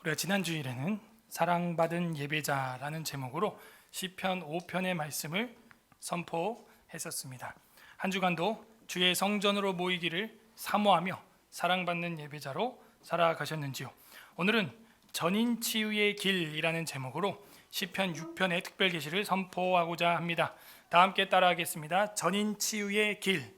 우리가 지난 주일에는 사랑받은 예배자라는 제목으로 시편 5편의 말씀을 선포했었습니다. 한 주간도 주의 성전으로 모이기를 사모하며 사랑받는 예배자로 살아가셨는지요? 오늘은 전인 치유의 길이라는 제목으로 시편 6편의 특별 계시를 선포하고자 합니다. 다 함께 따라하겠습니다. 전인 치유의 길.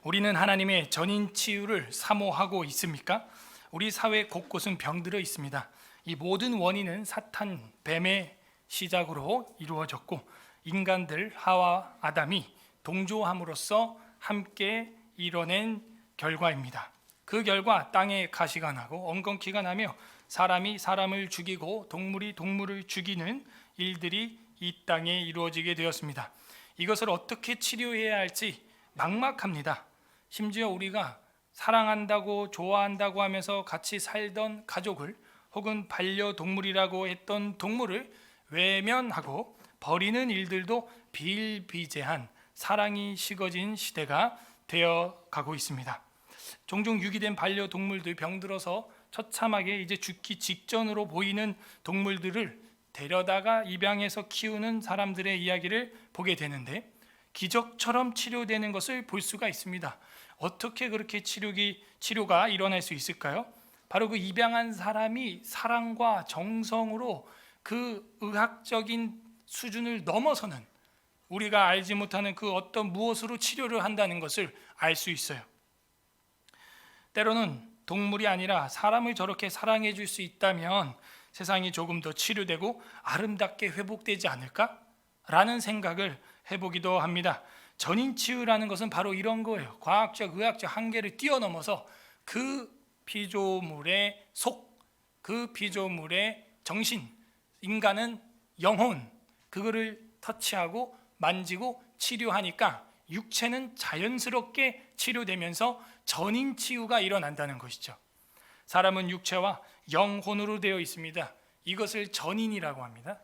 우리는 하나님의 전인 치유를 사모하고 있습니까? 우리 사회 곳곳은 병들어 있습니다. 이 모든 원인은 사탄, 뱀의 시작으로 이루어졌고 인간들 하와 아담이 동조함으로써 함께 이뤄낸 결과입니다. 그 결과 땅에 가시가 나고 엉겅퀴가 나며 사람이 사람을 죽이고 동물이 동물을 죽이는 일들이 이 땅에 이루어지게 되었습니다. 이것을 어떻게 치료해야 할지 막막합니다. 심지어 우리가 사랑한다고 좋아한다고 하면서 같이 살던 가족을 혹은 반려동물이라고 했던 동물을 외면하고 버리는 일들도 비일비재한 사랑이 식어진 시대가 되어가고 있습니다. 종종 유기된 반려동물들 병들어서 처참하게 이제 죽기 직전으로 보이는 동물들을 데려다가 입양해서 키우는 사람들의 이야기를 보게 되는데 기적처럼 치료되는 것을 볼 수가 있습니다. 어떻게 그렇게 치료가 일어날 수 있을까요? 바로 그 입양한 사람이 사랑과 정성으로 그 의학적인 수준을 넘어서는 우리가 알지 못하는 그 어떤 무엇으로 치료를 한다는 것을 알 수 있어요. 때로는 동물이 아니라 사람을 저렇게 사랑해 줄 수 있다면 세상이 조금 더 치료되고 아름답게 회복되지 않을까? 라는 생각을 해보기도 합니다. 전인치유라는 것은 바로 이런 거예요. 과학적, 의학적 한계를 뛰어넘어서 그 피조물의 속, 그 피조물의 정신, 인간은 영혼, 그거를 터치하고 만지고 치료하니까 육체는 자연스럽게 치료되면서 전인치유가 일어난다는 것이죠. 사람은 육체와 영혼으로 되어 있습니다. 이것을 전인이라고 합니다.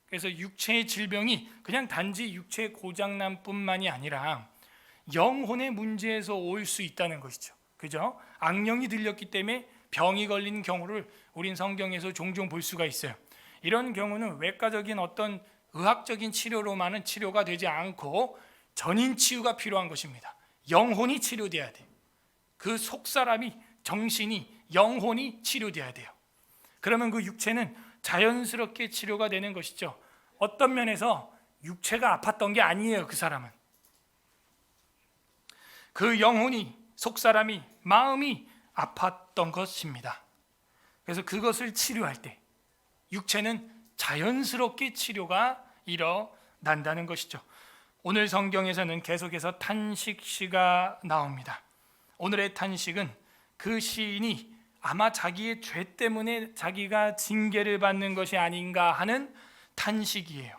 그래서 육체의 질병이 그냥 단지 육체의 고장남뿐만이 아니라 영혼의 문제에서 올 수 있다는 것이죠. 그죠? 악령이 들렸기 때문에 병이 걸린 경우를 우린 성경에서 종종 볼 수가 있어요. 이런 경우는 외과적인 어떤 의학적인 치료로만은 치료가 되지 않고 전인 치유가 필요한 것입니다. 영혼이 치료돼야 돼요. 그 속사람이, 정신이, 영혼이 치료돼야 돼요. 그러면 그 육체는 자연스럽게 치료가 되는 것이죠. 어떤 면에서 육체가 아팠던 게 아니에요. 그 사람은 그 영혼이, 속사람이, 마음이 아팠던 것입니다. 그래서 그것을 치료할 때 육체는 자연스럽게 치료가 일어난다는 것이죠. 오늘 성경에서는 계속해서 탄식시가 나옵니다. 오늘의 탄식은 그 시인이 아마 자기의 죄 때문에 자기가 징계를 받는 것이 아닌가 하는 탄식이에요.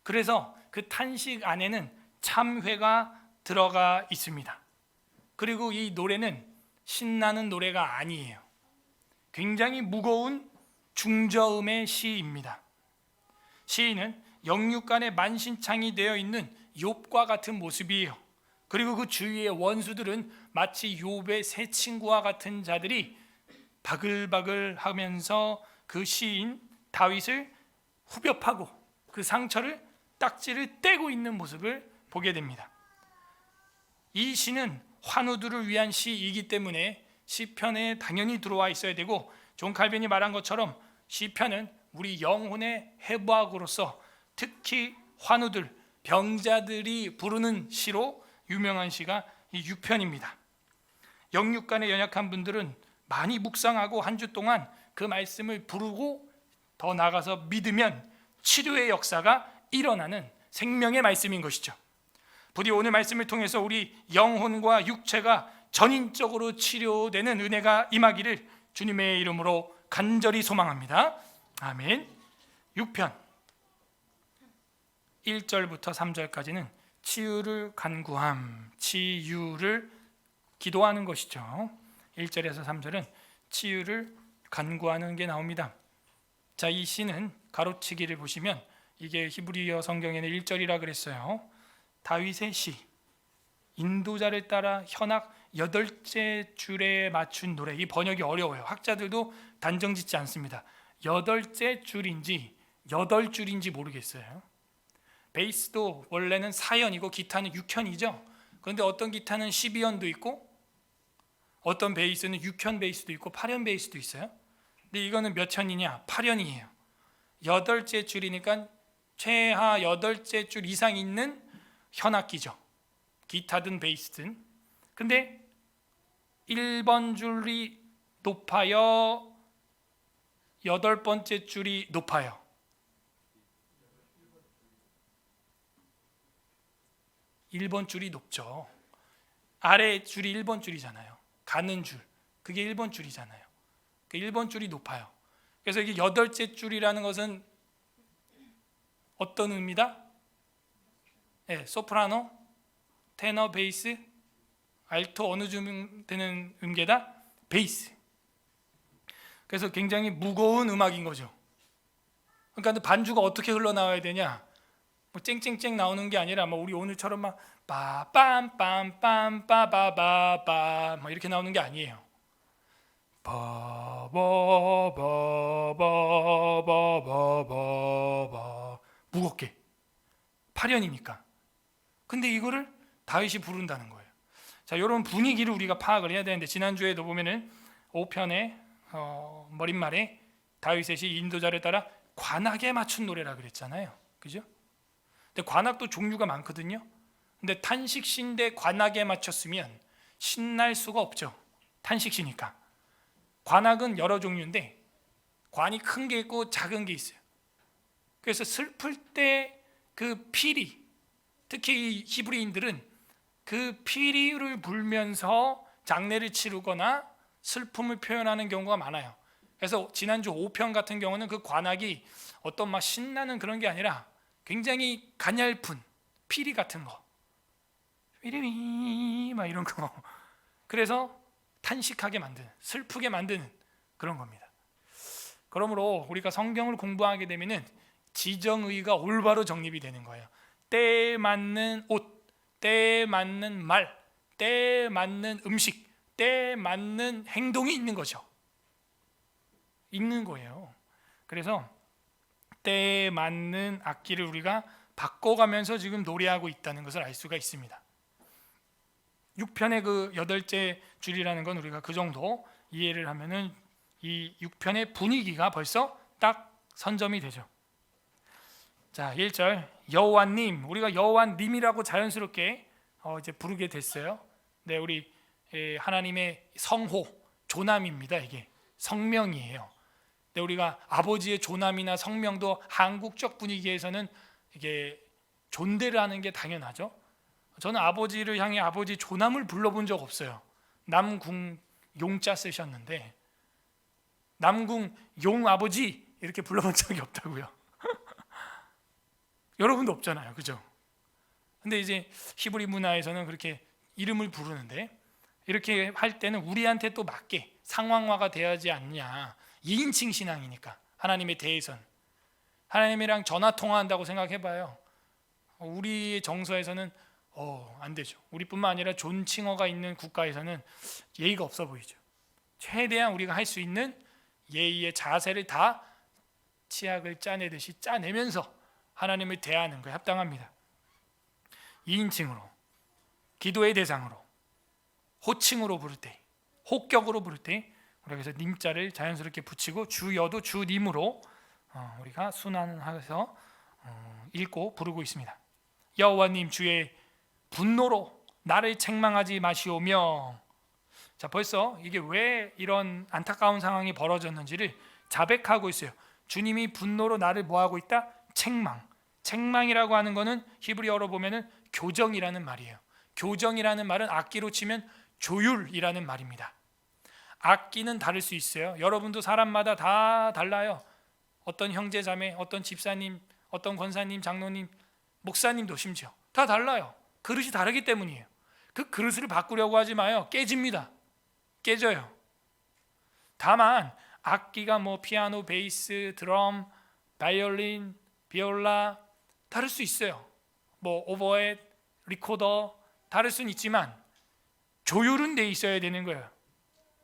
그래서 그 탄식 안에는 참회가 들어가 있습니다. 그리고 이 노래는 신나는 노래가 아니에요. 굉장히 무거운 중저음의 시입니다. 시인은 영육간에 만신창이 되어 있는 욥과 같은 모습이에요. 그리고 그 주위의 원수들은 마치 욥의 세 친구와 같은 자들이 바글바글 하면서 그 시인 다윗을 후벼파고 그 상처를 딱지를 떼고 있는 모습을 보게 됩니다. 이 시는 환우들을 위한 시이기 때문에 시편에 당연히 들어와 있어야 되고 존 칼빈이 말한 것처럼 시편은 우리 영혼의 해부학으로서 특히 환우들, 병자들이 부르는 시로 유명한 시가 이 6편입니다. 영육간에 연약한 분들은 많이 묵상하고 한 주 동안 그 말씀을 부르고 더 나아가서 믿으면 치료의 역사가 일어나는 생명의 말씀인 것이죠. 부디 오늘 말씀을 통해서 우리 영혼과 육체가 전인적으로 치료되는 은혜가 임하기를 주님의 이름으로 간절히 소망합니다. 아멘. 6편 1절부터 3절까지는 치유를 간구함, 치유를 기도하는 것이죠. 1절에서 3절은 치유를 간구하는 게 나옵니다. 자, 이 시는 가로치기를 보시면 이게 히브리어 성경에는 1절이라 그랬어요. 다윗의 시, 인도자를 따라 현악 여덟째 줄에 맞춘 노래. 이 번역이 어려워요. 학자들도 단정 짓지 않습니다. 여덟째 줄인지 여덟 줄인지 모르겠어요. 베이스도 원래는 4현이고 기타는 6현이죠. 그런데 어떤 기타는 12현도 있고 어떤 베이스는 6현 베이스도 있고 8현 베이스도 있어요. 근데 이거는 몇 현이냐? 8현이에요. 여덟째 줄이니까 최하 여덟째 줄 이상 있는 현악기죠. 기타든 베이스든. 근데 1번 줄이 높아요? 여덟 번째 줄이 높아요? 일 번 줄이 높죠. 아래 줄이 1번 줄이잖아요. 가는 줄, 그게 1번 줄이잖아요. 그 1번 줄이 높아요. 그래서 이게 여덟째 줄이라는 것은 어떤 음이다? 네, 소프라노, 테너, 베이스, 알토 어느 쯤 되는 음계다? 베이스. 그래서 굉장히 무거운 음악인 거죠. 그러니까 반주가 어떻게 흘러나와야 되냐? 뭐 쨍쨍쨍 나오는 게 아니라 뭐 우리 오늘처럼 막 빠빰빰빰빰빠바바바 막 이렇게 나오는 게 아니에요. 바바바바바바바 무겁게 8현이니까. 근데 이거를 다윗이 부른다는 거예요. 자, 이런 분위기를 우리가 파악을 해야 되는데 지난주에도 보면은 5편의 머릿말에 다윗의 인도자를 따라 관악에 맞춘 노래라 그랬잖아요. 그죠? 근데 관악도 종류가 많거든요. 근데 탄식시인데 관악에 맞췄으면 신날 수가 없죠. 탄식시니까. 관악은 여러 종류인데 관이 큰 게 있고 작은 게 있어요. 그래서 슬플 때 그 피리, 특히 이 히브리인들은 그 피리를 불면서 장례를 치르거나 슬픔을 표현하는 경우가 많아요. 그래서 지난주 5편 같은 경우는 그 관악이 어떤 막 신나는 그런 게 아니라 굉장히 가냘픈 피리 같은 거, 피리미 막 이런 거. 그래서 탄식하게 만드는, 슬프게 만드는 그런 겁니다. 그러므로 우리가 성경을 공부하게 되면은 지정의가 올바로 정립이 되는 거예요. 때에 맞는 옷, 때에 맞는 말, 때에 맞는 음식, 때에 맞는 행동이 있는 거죠. 있는 거예요. 그래서 때에 맞는 악기를 우리가 바꿔가면서 지금 노래하고 있다는 것을 알 수가 있습니다. 6편의 그 여덟째 줄이라는 건 우리가 그 정도 이해를 하면은 이 6편의 분위기가 벌써 딱 선점이 되죠. 자, 1절 여호와님, 우리가 여호와님이라고 자연스럽게 이제 부르게 됐어요. 네, 우리 하나님의 성호, 조남입니다. 이게 성명이에요. 네, 우리가 아버지의 조남이나 성명도 한국적 분위기에서는 이게 존대를 하는 게 당연하죠. 저는 아버지를 향해 아버지 조남을 불러본 적 없어요. 남궁 용자 쓰셨는데 남궁 용 아버지 이렇게 불러본 적이 없다고요. 여러분도 없잖아요, 그죠? 근데 이제 히브리 문화에서는 그렇게 이름을 부르는데 이렇게 할 때는 우리한테 또 맞게 상황화가 돼야지 않냐. 2인칭 신앙이니까 하나님에 대해선 하나님이랑 전화 통화한다고 생각해봐요. 우리의 정서에서는 안 되죠. 우리뿐만 아니라 존칭어가 있는 국가에서는 예의가 없어 보이죠. 최대한 우리가 할 수 있는 예의의 자세를 다 치약을 짜내듯이 짜내면서 하나님을 대하는 거에 합당합니다. 2인칭으로, 기도의 대상으로, 호칭으로 부를 때, 호격으로 부를 때 우리가 그래서 님자를 자연스럽게 붙이고 주여도 주님으로 우리가 순환해서 읽고 부르고 있습니다. 여호와님, 주의 분노로 나를 책망하지 마시오며. 자, 벌써 이게 왜 이런 안타까운 상황이 벌어졌는지를 자백하고 있어요. 주님이 분노로 나를 뭐하고 있다? 책망. 책망이라고 하는 것은 히브리어로 보면은 교정이라는 말이에요. 교정이라는 말은 악기로 치면 조율이라는 말입니다. 악기는 다를 수 있어요. 여러분도 사람마다 다 달라요. 어떤 형제 자매, 어떤 집사님, 어떤 권사님, 장로님, 목사님도 심지어 다 달라요. 그릇이 다르기 때문이에요. 그 그릇을 바꾸려고 하지 마요. 깨집니다. 깨져요. 다만 악기가 뭐 피아노, 베이스, 드럼, 바이올린, 비올라 다를 수 있어요. 뭐 오버헤드, 리코더 다를 수는 있지만 조율은 돼 있어야 되는 거예요.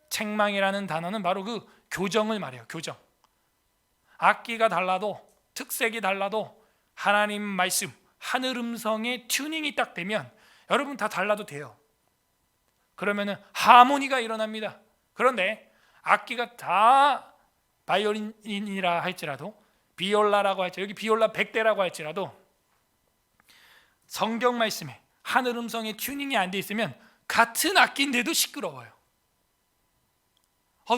책망이라는 단어는 바로 그 교정을 말해요. 교정. 악기가 달라도, 특색이 달라도 하나님 말씀, 하늘 음성의 튜닝이 딱 되면 여러분 다 달라도 돼요. 그러면은 하모니가 일어납니다. 그런데 악기가 다 바이올린이라 할지라도, 비올라라고 할지라도, 여기 비올라 100대라고 할지라도 성경 말씀에 하늘 음성의 튜닝이 안 돼 있으면 같은 악기인데도 시끄러워요.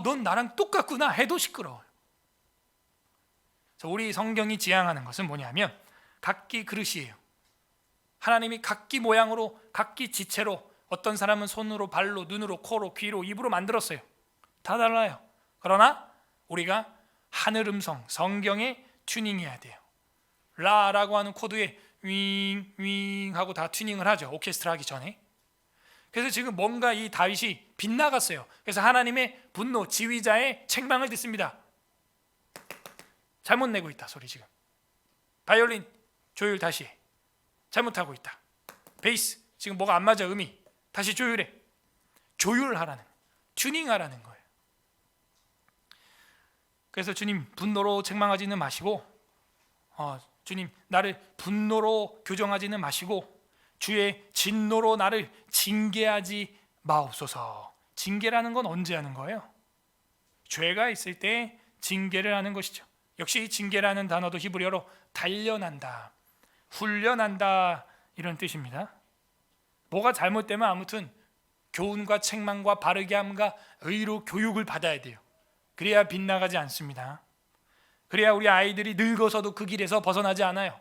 넌 나랑 똑같구나 해도 시끄러워요. 우리 성경이 지향하는 것은 뭐냐면 각기 그릇이에요. 하나님이 각기 모양으로, 각기 지체로, 어떤 사람은 손으로, 발로, 눈으로, 코로, 귀로, 입으로 만들었어요. 다 달라요. 그러나 우리가 하늘 음성, 성경에 튜닝해야 돼요. 라라고 하는 코드에 윙, 윙 하고 다 튜닝을 하죠. 오케스트라 하기 전에. 그래서 지금 뭔가 이 다윗이 빗나갔어요. 그래서 하나님의 분노, 지휘자의 책망을 듣습니다. 잘못 내고 있다 소리 지금. 바이올린 조율 다시 해. 잘못하고 있다. 베이스 지금 뭐가 안 맞아. 음이 다시 조율해. 조율하라는, 튜닝하라는 거예요. 그래서 주님 분노로 책망하지는 마시고, 주님 나를 분노로 교정하지는 마시고, 주의 진노로 나를 징계하지 마옵소서. 징계라는 건 언제 하는 거예요? 죄가 있을 때 징계를 하는 것이죠. 역시 징계라는 단어도 히브리어로 단련한다, 훈련한다 이런 뜻입니다. 뭐가 잘못되면 아무튼 교훈과 책망과 바르게 함과 의로 교육을 받아야 돼요. 그래야 빗나가지 않습니다. 그래야 우리 아이들이 늙어서도 그 길에서 벗어나지 않아요.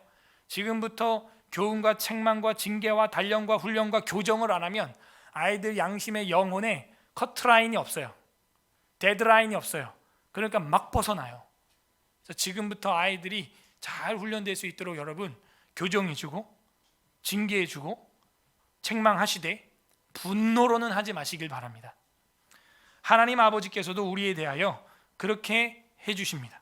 지금부터 교훈과 책망과 징계와 단련과 훈련과 교정을 안 하면 아이들 양심의 영혼에 커트라인이 없어요. 데드라인이 없어요. 그러니까 막 벗어나요. 그래서 지금부터 아이들이 잘 훈련될 수 있도록 여러분 교정해주고 징계해주고 책망하시되 분노로는 하지 마시길 바랍니다. 하나님 아버지께서도 우리에 대하여 그렇게 해주십니다.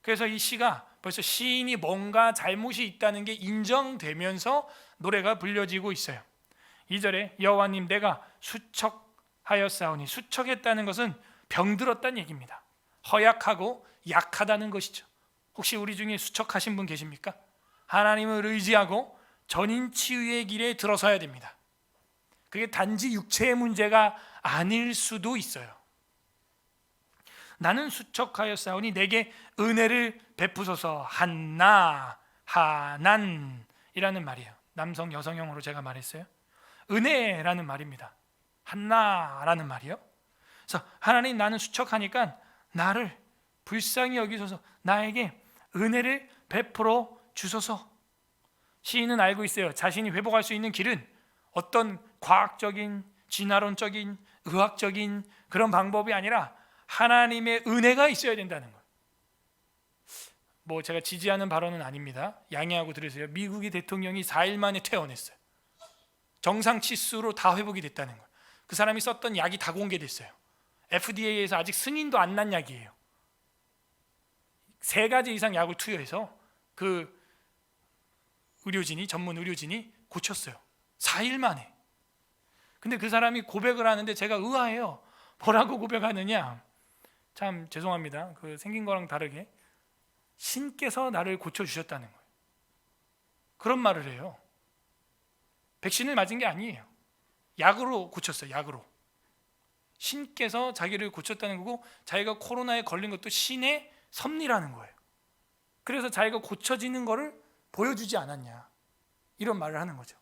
그래서 이 시가 벌써 시인이 뭔가 잘못이 있다는 게 인정되면서 노래가 불려지고 있어요. 2절에 여호와님 내가 수척하였사오니, 수척했다는 것은 병들었다는 얘기입니다. 허약하고 약하다는 것이죠. 혹시 우리 중에 수척하신 분 계십니까? 하나님을 의지하고 전인 치유의 길에 들어서야 됩니다. 그게 단지 육체의 문제가 아닐 수도 있어요. 나는 수척하였사오니 내게 은혜를 베푸소서. 한나, 하난이라는 말이에요. 남성 여성형으로 제가 말했어요. 은혜라는 말입니다. 한나라는 말이요. 그래서 하나님 나는 수척하니까 나를 불쌍히 여기소서, 나에게 은혜를 베풀어 주소서. 시인은 알고 있어요. 자신이 회복할 수 있는 길은 어떤 과학적인, 진화론적인, 의학적인 그런 방법이 아니라 하나님의 은혜가 있어야 된다는 거예요. 뭐 제가 지지하는 발언은 아닙니다. 양해하고 들으세요. 미국의 대통령이 4일 만에 퇴원했어요. 정상 치수로 다 회복이 됐다는 거예요. 그 사람이 썼던 약이 다 공개됐어요. FDA에서 아직 승인도 안 난 약이에요. 3가지 이상 약을 투여해서 그 의료진이, 전문 의료진이 고쳤어요. 4일 만에. 근데 그 사람이 고백을 하는데 제가 의아해요. 뭐라고 고백하느냐? 참 죄송합니다. 그 생긴 거랑 다르게 신께서 나를 고쳐주셨다는 거예요. 그런 말을 해요. 백신을 맞은 게 아니에요. 약으로 고쳤어요. 약으로. 신께서 자기를 고쳤다는 거고, 자기가 코로나에 걸린 것도 신의 섭리라는 거예요. 그래서 자기가 고쳐지는 거를 보여주지 않았냐, 이런 말을 하는 거죠.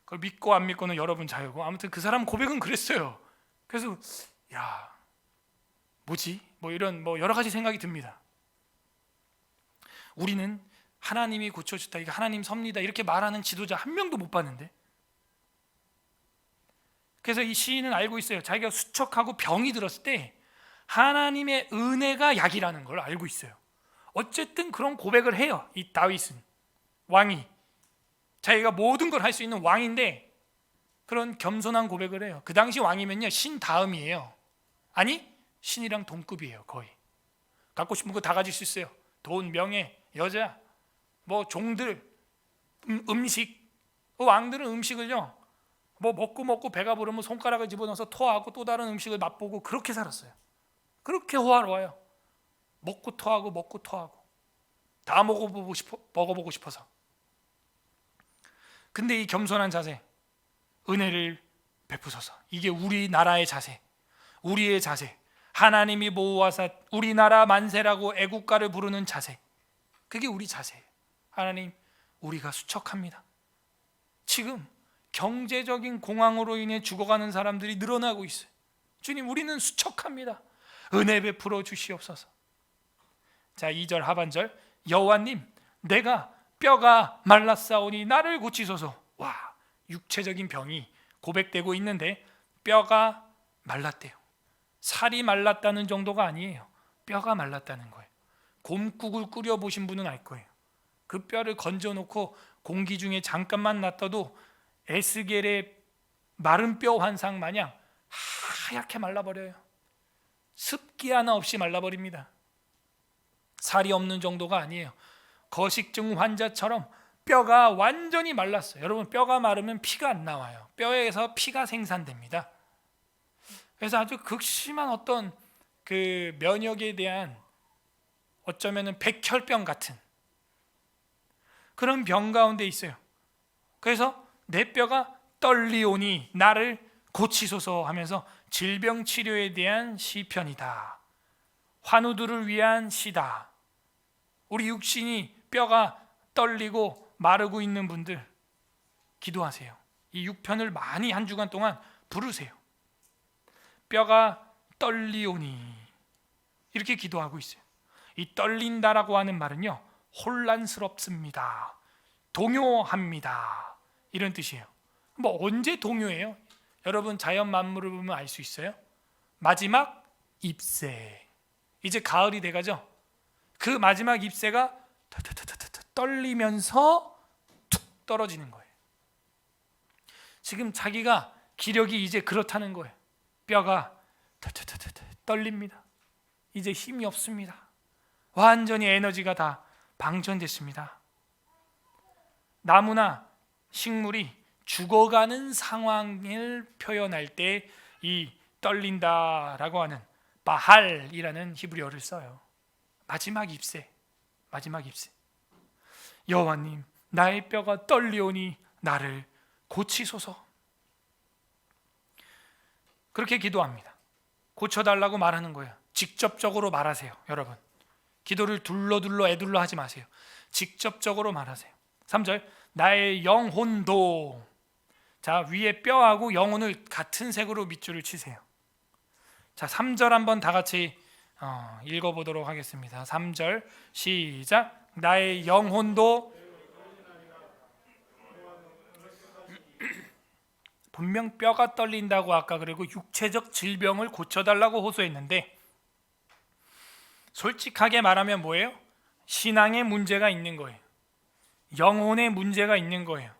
그걸 믿고 안 믿고는 여러분 자유고, 아무튼 그 사람 고백은 그랬어요. 그래서 야, 뭐지? 뭐 이런 여러 가지 생각이 듭니다. 우리는 하나님이 고쳐줬다, 이게 하나님 섭리다 이렇게 말하는 지도자 한 명도 못 봤는데. 그래서 이 시인은 알고 있어요. 자기가 수척하고 병이 들었을 때 하나님의 은혜가 약이라는 걸 알고 있어요. 어쨌든 그런 고백을 해요. 이 다윗은, 왕이, 자기가 모든 걸 할 수 있는 왕인데 그런 겸손한 고백을 해요. 그 당시 왕이면요 신 다음이에요. 아니 신이랑 동급이에요. 거의 갖고 싶은 거 다 가질 수 있어요. 돈, 명예, 여자, 뭐 종들, 음식. 왕들은 음식을요 뭐 먹고 배가 부르면 손가락을 집어넣어서 토하고 또 다른 음식을 맛보고 그렇게 살았어요. 그렇게 호화로워요. 먹고 토하고 다 먹어보고 싶어서. 근데 이 겸손한 자세, 은혜를 베푸소서. 이게 우리나라의 자세, 우리의 자세. 하나님이 보호하사 우리나라 만세라고 애국가를 부르는 자세, 그게 우리 자세예요. 하나님, 우리가 수척합니다. 지금 경제적인 공황으로 인해 죽어가는 사람들이 늘어나고 있어요. 주님, 우리는 수척합니다. 은혜 베풀어 주시옵소서. 자, 2절 하반절, 여호와님, 내가 뼈가 말랐사오니 나를 고치소서. 와, 육체적인 병이 고백되고 있는데 뼈가 말랐대요. 살이 말랐다는 정도가 아니에요. 뼈가 말랐다는 거예요. 곰국을 끓여 보신 분은 알 거예요. 그 뼈를 건져 놓고 공기 중에 잠깐만 놔둬도 에스겔의 마른 뼈 환상 마냥 하얗게 말라버려요. 습기 하나 없이 말라버립니다. 살이 없는 정도가 아니에요. 거식증 환자처럼 뼈가 완전히 말랐어요. 여러분, 뼈가 마르면 피가 안 나와요. 뼈에서 피가 생산됩니다. 그래서 아주 극심한 어떤 그 면역에 대한 어쩌면은 백혈병 같은 그런 병 가운데 있어요. 그래서 내 뼈가 떨리오니 나를 고치소서 하면서 질병 치료에 대한 시편이다. 환우들을 위한 시다. 우리 육신이 뼈가 떨리고 마르고 있는 분들 기도하세요. 이 6편을 많이 한 주간 동안 부르세요. 뼈가 떨리오니 이렇게 기도하고 있어요. 이 떨린다라고 하는 말은요, 혼란스럽습니다, 동요합니다, 이런 뜻이에요. 뭐 언제 동요해요? 여러분, 자연 만물을 보면 알 수 있어요. 마지막 잎새, 이제 가을이 돼가죠. 그 마지막 잎새가 떨리면서 툭 떨어지는 거예요. 지금 자기가 기력이 이제 그렇다는 거예요. 뼈가 떨립니다. 이제 힘이 없습니다. 완전히 에너지가 다 방전됐습니다. 나무나 식물이 죽어가는 상황을 표현할 때 이 떨린다라고 하는 바할이라는 히브리어를 써요. 마지막 잎새, 마지막 잎새. 여호와님, 나의 뼈가 떨리오니 나를 고치소서. 그렇게 기도합니다. 고쳐달라고 말하는 거예요. 직접적으로 말하세요. 여러분, 기도를 둘러 애둘러 하지 마세요. 직접적으로 말하세요. 3절, 나의 영혼도. 자, 위에 뼈하고 영혼을 같은 색으로 밑줄을 치세요. 자, 3절 한번 다 같이 읽어보도록 하겠습니다. 3절 시작. 나의 영혼도. 분명 뼈가 떨린다고 아까 그리고 육체적 질병을 고쳐달라고 호소했는데, 솔직하게 말하면 뭐예요? 신앙에 문제가 있는 거예요. 영혼에 문제가 있는 거예요.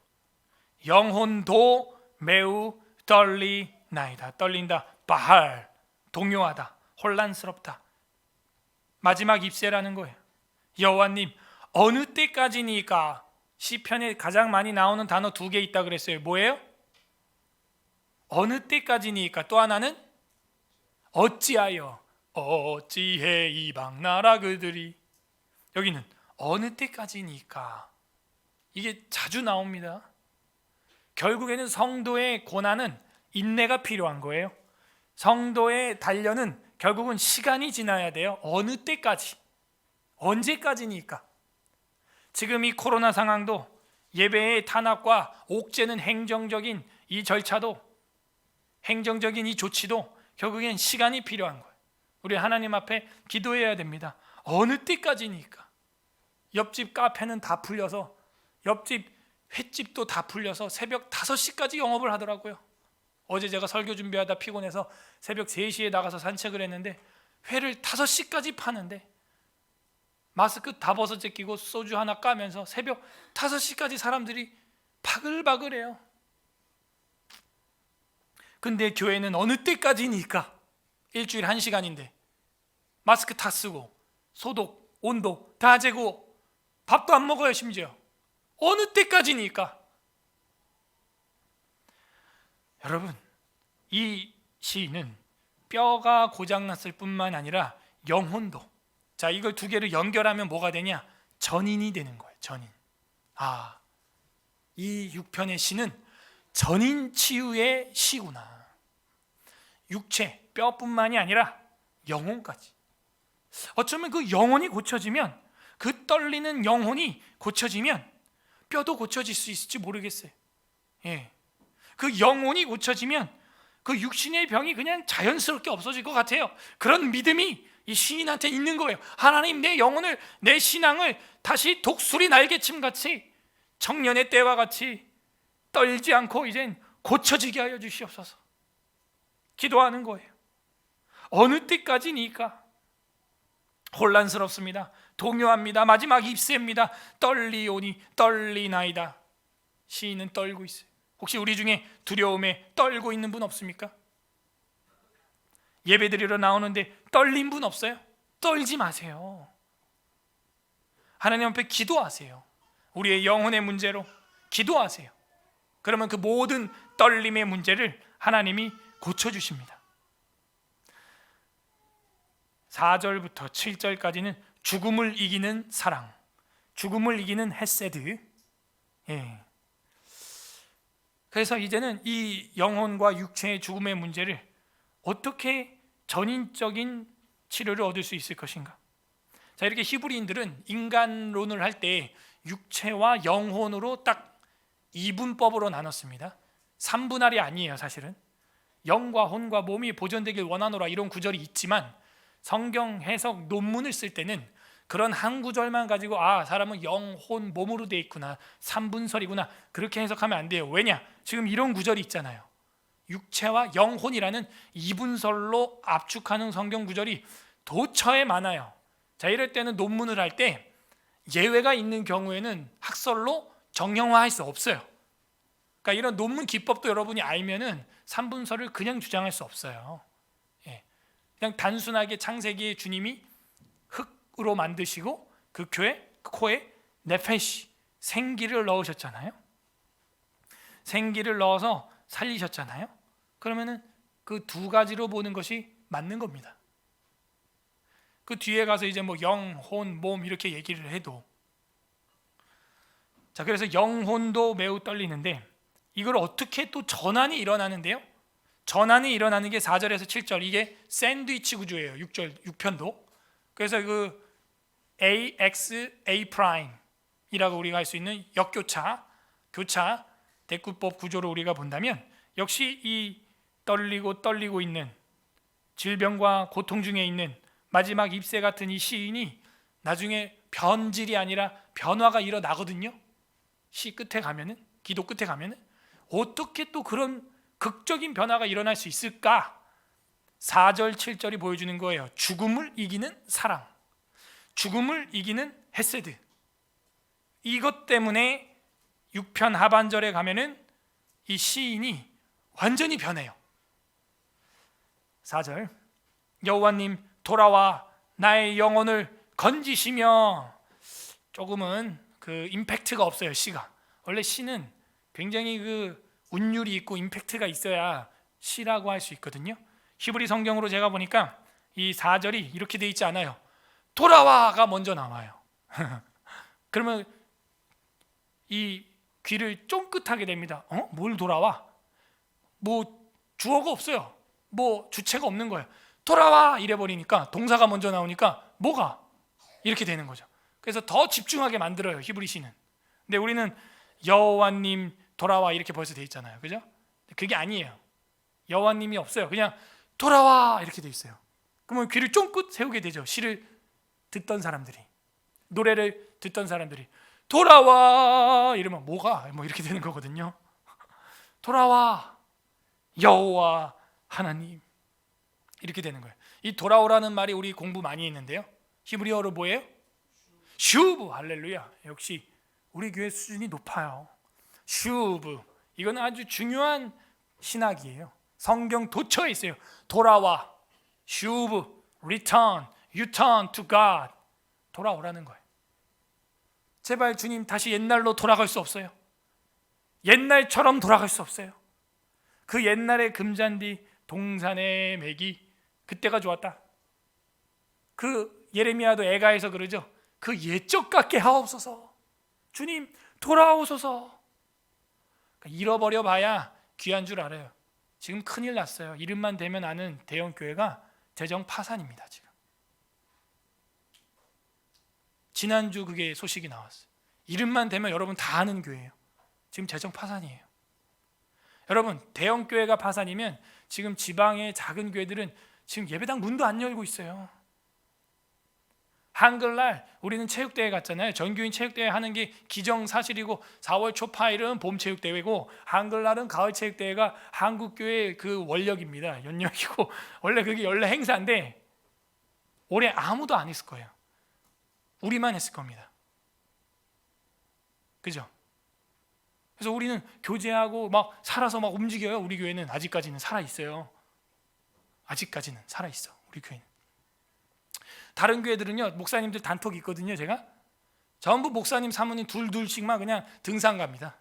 영혼도 매우 떨리나이다. 떨린다, 바할, 동요하다, 혼란스럽다. 마지막 잎새라는 거예요. 여호와님, 어느 때까지니까? 시편에 가장 많이 나오는 단어 2개 있다 그랬어요. 뭐예요? 어느 때까지니까? 또 하나는 어찌하여, 어찌해 이방 나라 그들이. 여기는 어느 때까지니까. 이게 자주 나옵니다. 결국에는 성도의 고난은 인내가 필요한 거예요. 성도의 단련은 결국은 시간이 지나야 돼요. 어느 때까지? 언제까지니까? 지금 이 코로나 상황도 예배의 탄압과 옥죄는 행정적인 이 절차도, 행정적인 이 조치도 결국엔 시간이 필요한 거예요. 우리 하나님 앞에 기도해야 됩니다. 어느 때까지니까? 옆집 카페는 다 풀려서, 옆집 횟집도 다 풀려서 새벽 5시까지 영업을 하더라고요. 어제 제가 설교 준비하다 피곤해서 새벽 3시에 나가서 산책을 했는데 회를 5시까지 파는데 마스크 다 벗어 제끼고 소주 하나 까면서 새벽 5시까지 사람들이 바글바글해요. 근데 교회는 어느 때까지니까? 일주일에 1시간인데 마스크 다 쓰고 소독, 온도 다 재고 밥도 안 먹어요. 심지어 어느 때까지니까? 여러분, 이 시인은 뼈가 고장났을 뿐만 아니라 영혼도, 자, 이걸 두 개를 연결하면 뭐가 되냐? 전인이 되는 거예요. 전인. 이 6편의 시는 전인 치유의 시구나. 육체, 뼈뿐만이 아니라 영혼까지. 어쩌면 그 영혼이 고쳐지면, 그 떨리는 영혼이 고쳐지면 뼈도 고쳐질 수 있을지 모르겠어요. 그 영혼이 고쳐지면 그 육신의 병이 그냥 자연스럽게 없어질 것 같아요. 그런 믿음이 이 시인한테 있는 거예요. 하나님, 내 영혼을, 내 신앙을 다시 독수리 날개침 같이, 청년의 때와 같이 떨지 않고 이젠 고쳐지게 하여 주시옵소서. 기도하는 거예요. 어느 때까지니까? 혼란스럽습니다. 동요합니다. 마지막 입새입니다. 떨리오니 떨리나이다. 시인은 떨고 있어요. 혹시 우리 중에 두려움에 떨고 있는 분 없습니까? 예배드리러 나오는데 떨린 분 없어요? 떨지 마세요. 하나님 앞에 기도하세요. 우리의 영혼의 문제로 기도하세요. 그러면 그 모든 떨림의 문제를 하나님이 고쳐주십니다. 4절부터 7절까지는 죽음을 이기는 사랑, 죽음을 이기는 헤세드. 그래서 이제는 이 영혼과 육체의 죽음의 문제를 어떻게 전인적인 치료를 얻을 수 있을 것인가? 자, 이렇게 히브리인들은 인간론을 할 때 육체와 영혼으로 딱 이분법으로 나눴습니다. 3분할이 아니에요. 사실은 영과 혼과 몸이 보존되길 원하노라, 이런 구절이 있지만 성경 해석 논문을 쓸 때는 그런 한 구절만 가지고 사람은 영, 혼, 몸으로 돼 있구나, 3분설이구나, 그렇게 해석하면 안 돼요. 왜냐? 지금 이런 구절이 있잖아요. 육체와 영혼이라는 이분설로 압축하는 성경 구절이 도처에 많아요. 자, 이럴 때는 논문을 할 때 예외가 있는 경우에는 학설로 정형화할 수 없어요. 그러니까 이런 논문 기법도 여러분이 알면은 3분설을 그냥 주장할 수 없어요. 그냥 단순하게 창세기에 주님이 흙으로 만드시고 그 코에 네페시, 생기를 넣으셨잖아요. 생기를 넣어서 살리셨잖아요. 그러면은 그 두 가지로 보는 것이 맞는 겁니다. 그 뒤에 가서 이제 뭐 영, 혼, 몸 이렇게 얘기를 해도, 자, 그래서 영혼도 매우 떨리는데 이걸 어떻게 또 전환이 일어나는데요? 전환이 일어나는 게 4절에서 7절, 이게 샌드위치 구조예요. 6편도. 그래서 그 AX, A'이라고 우리가 할 수 있는 역교차, 교차, 대꾸법 구조로 우리가 본다면 역시 이 떨리고 있는 질병과 고통 중에 있는 마지막 잎새 같은 이 시인이 나중에 변질이 아니라 변화가 일어나거든요. 시 끝에 가면은, 기도 끝에 가면은 어떻게 또 그런 극적인 변화가 일어날 수 있을까? 4절, 7절이 보여주는 거예요. 죽음을 이기는 사랑, 죽음을 이기는 헤세드. 이것 때문에 6편 하반절에 가면은 이 시인이 완전히 변해요. 4절, 여호와님 돌아와 나의 영혼을 건지시며. 조금은 그 임팩트가 없어요. 시가 원래 시는 굉장히 그 운율이 있고 임팩트가 있어야 시라고 할 수 있거든요. 히브리 성경으로 제가 보니까 이 4절이 이렇게 돼 있지 않아요. 돌아와가 먼저 나와요. 그러면 이 귀를 쫑긋하게 됩니다. 뭘 돌아와? 뭐 주어가 없어요. 뭐 주체가 없는 거예요. 돌아와 이래 버리니까 동사가 먼저 나오니까 뭐가 이렇게 되는 거죠. 그래서 더 집중하게 만들어요, 히브리 시는. 근데 우리는 여호와님 돌아와 이렇게 벌써 돼 있잖아요. 그죠? 그게 아니에요. 여호와님이 없어요. 그냥 돌아와 이렇게 돼 있어요. 그러면 귀를 쫑긋 세우게 되죠. 시를 듣던 사람들이, 노래를 듣던 사람들이 돌아와 이러면 뭐가 뭐 이렇게 되는 거거든요. 돌아와 여호와 하나님 이렇게 되는 거예요. 이 돌아오라는 말이 우리 공부 많이 했는데요. 히브리어로 뭐예요? 슈브. 할렐루야. 역시 우리 교회 수준이 높아요. 슈브. 이건 아주 중요한 신학이에요. 성경 도처에 있어요. 돌아와. 슈브. return. You turn to God. 돌아오라는 거예요. 제발 주님 다시 옛날로 돌아갈 수 없어요. 옛날처럼 돌아갈 수 없어요. 그 옛날에 금잔디 동산의 맥이 그때가 좋았다. 그 예레미야도 애가해서 그러죠. 그 옛적 같게 하옵소서. 주님 돌아오소서. 그러니까 잃어버려 봐야 귀한 줄 알아요. 지금 큰일 났어요. 이름만 대면 아는 대형 교회가 재정 파산입니다. 지금 지난주 그게 소식이 나왔어요. 이름만 대면 여러분 다 아는 교회예요. 지금 재정 파산이에요. 여러분 대형 교회가 파산이면 지금 지방의 작은 교회들은 지금 예배당 문도 안 열고 있어요. 한글날 우리는 체육대회 갔잖아요. 전교인 체육대회 하는 게 기정사실이고 4월 초파일은 봄체육대회고 한글날은 가을체육대회가 한국교회 그 원력입니다. 연력이고 원래 그게 원래 행사인데 올해 아무도 안 했을 거예요. 우리만 했을 겁니다. 그죠? 그래서 우리는 교제하고 막 살아서 막 움직여요. 우리 교회는 아직까지는 살아있어요. 아직까지는 살아있어. 우리 교회는. 다른 교회들은요 목사님들 단톡이 있거든요. 제가 전부 목사님 사모님 둘씩만 그냥 등산 갑니다.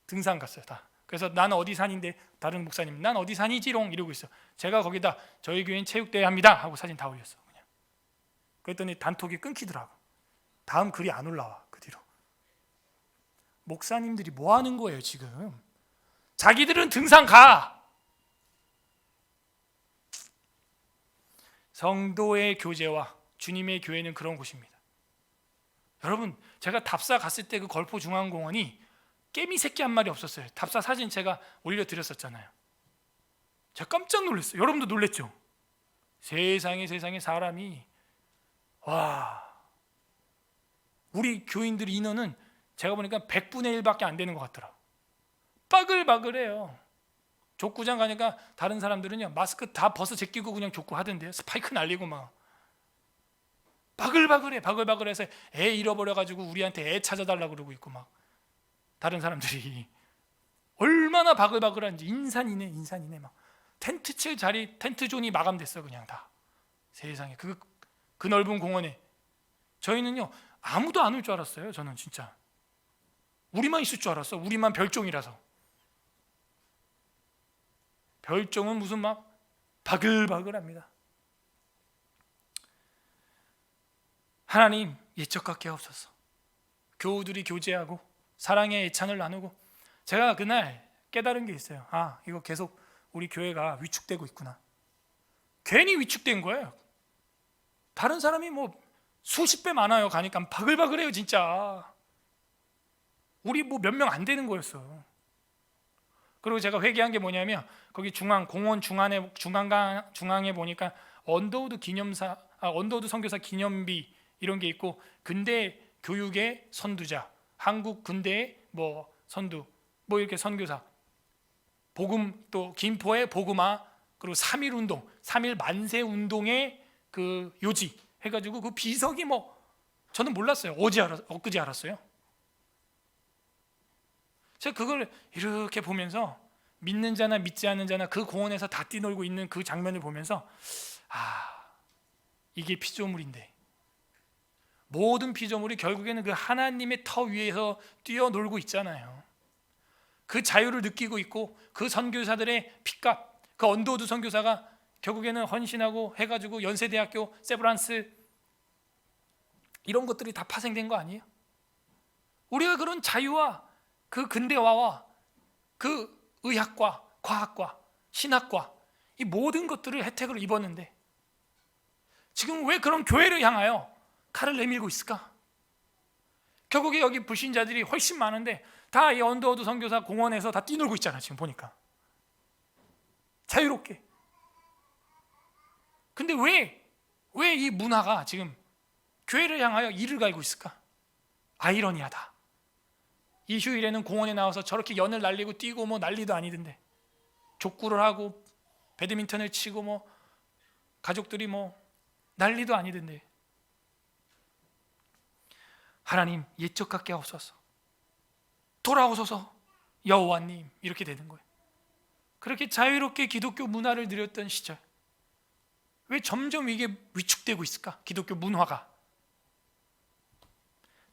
등산 갔어요 다. 그래서 난 어디 산인데 다른 목사님 난 어디 산이지롱 이러고 있어. 제가 거기다 저희 교회는 체육대회 합니다 하고 사진 다 올렸어. 그냥. 그랬더니 단톡이 끊기더라고. 다음 글이 안 올라와. 그 뒤로. 목사님들이 뭐 하는 거예요 지금? 자기들은 등산 가. 성도의 교제와 주님의 교회는 그런 곳입니다. 여러분 제가 답사 갔을 때 그 걸포중앙공원이 깨미 새끼 한 마리 없었어요. 답사 사진 제가 올려드렸었잖아요. 제가 깜짝 놀랐어요. 여러분도 놀랬죠? 세상에 사람이 와 우리 교인들 인원은 제가 보니까 100분의 1밖에 안 되는 것 같더라. 빠글빠글해요. 족구장 가니까 다른 사람들은요 마스크 다 벗어 제끼고 그냥 족구 하던데요. 스파이크 날리고 막 바글바글해서 애 잃어버려가지고 우리한테 애 찾아달라고 그러고 있고 막 다른 사람들이 얼마나 바글바글한지 인산이네 막 텐트 칠 자리 텐트 존이 마감됐어 그냥 다. 세상에 그 넓은 공원에 저희는요 아무도 안 올 줄 알았어요. 저는 진짜 우리만 있을 줄 알았어. 우리만 별종이라서. 별종은 무슨 막 바글바글합니다. 하나님 옛적 같게 하옵소서. 교우들이 교제하고 사랑의 애찬을 나누고 제가 그날 깨달은 게 있어요. 아 이거 계속 우리 교회가 위축되고 있구나. 괜히 위축된 거예요. 다른 사람이 뭐 수십 배 많아요. 가니까 바글바글해요 진짜. 우리 뭐 몇 명 안 되는 거였어. 그리고 제가 회개한 게 뭐냐면 거기 공원 중앙에 보니까 언더우드 선교사 기념비 이런 게 있고 근대 교육의 선두자, 한국 근대의 뭐 선두, 뭐 이렇게 선교사, 복음 또 김포의 복음화 그리고 3.1 운동, 3.1 만세 운동의 그 요지 해가지고 그 비석이 뭐 저는 몰랐어요. 엊그제 알았어요. 제가 그걸 이렇게 보면서 믿는 자나 믿지 않는 자나 그 공원에서 다 뛰놀고 있는 그 장면을 보면서 아 이게 피조물인데 모든 피조물이 결국에는 그 하나님의 터 위에서 뛰어놀고 있잖아요. 그 자유를 느끼고 있고 그 선교사들의 핏값 그 언더우드 선교사가 결국에는 헌신하고 해가지고 연세대학교 세브란스 이런 것들이 다 파생된 거 아니에요? 우리가 그런 자유와 그 근대화와 그 의학과 과학과 신학과 이 모든 것들을 혜택을 입었는데 지금 왜 그런 교회를 향하여 칼을 내밀고 있을까? 결국에 여기 불신자들이 훨씬 많은데 다 이 언더우드 선교사 공원에서 다 뛰놀고 있잖아. 지금 보니까 자유롭게. 근데 왜 이 문화가 지금 교회를 향하여 이를 갈고 있을까? 아이러니하다. 이 휴일에는 공원에 나와서 저렇게 연을 날리고 뛰고 뭐 난리도 아니던데 족구를 하고 배드민턴을 치고 뭐 가족들이 뭐 난리도 아니던데 하나님 옛적 같게 하옵소서. 돌아오소서 여호와님 이렇게 되는 거예요. 그렇게 자유롭게 기독교 문화를 누렸던 시절 왜 점점 이게 위축되고 있을까? 기독교 문화가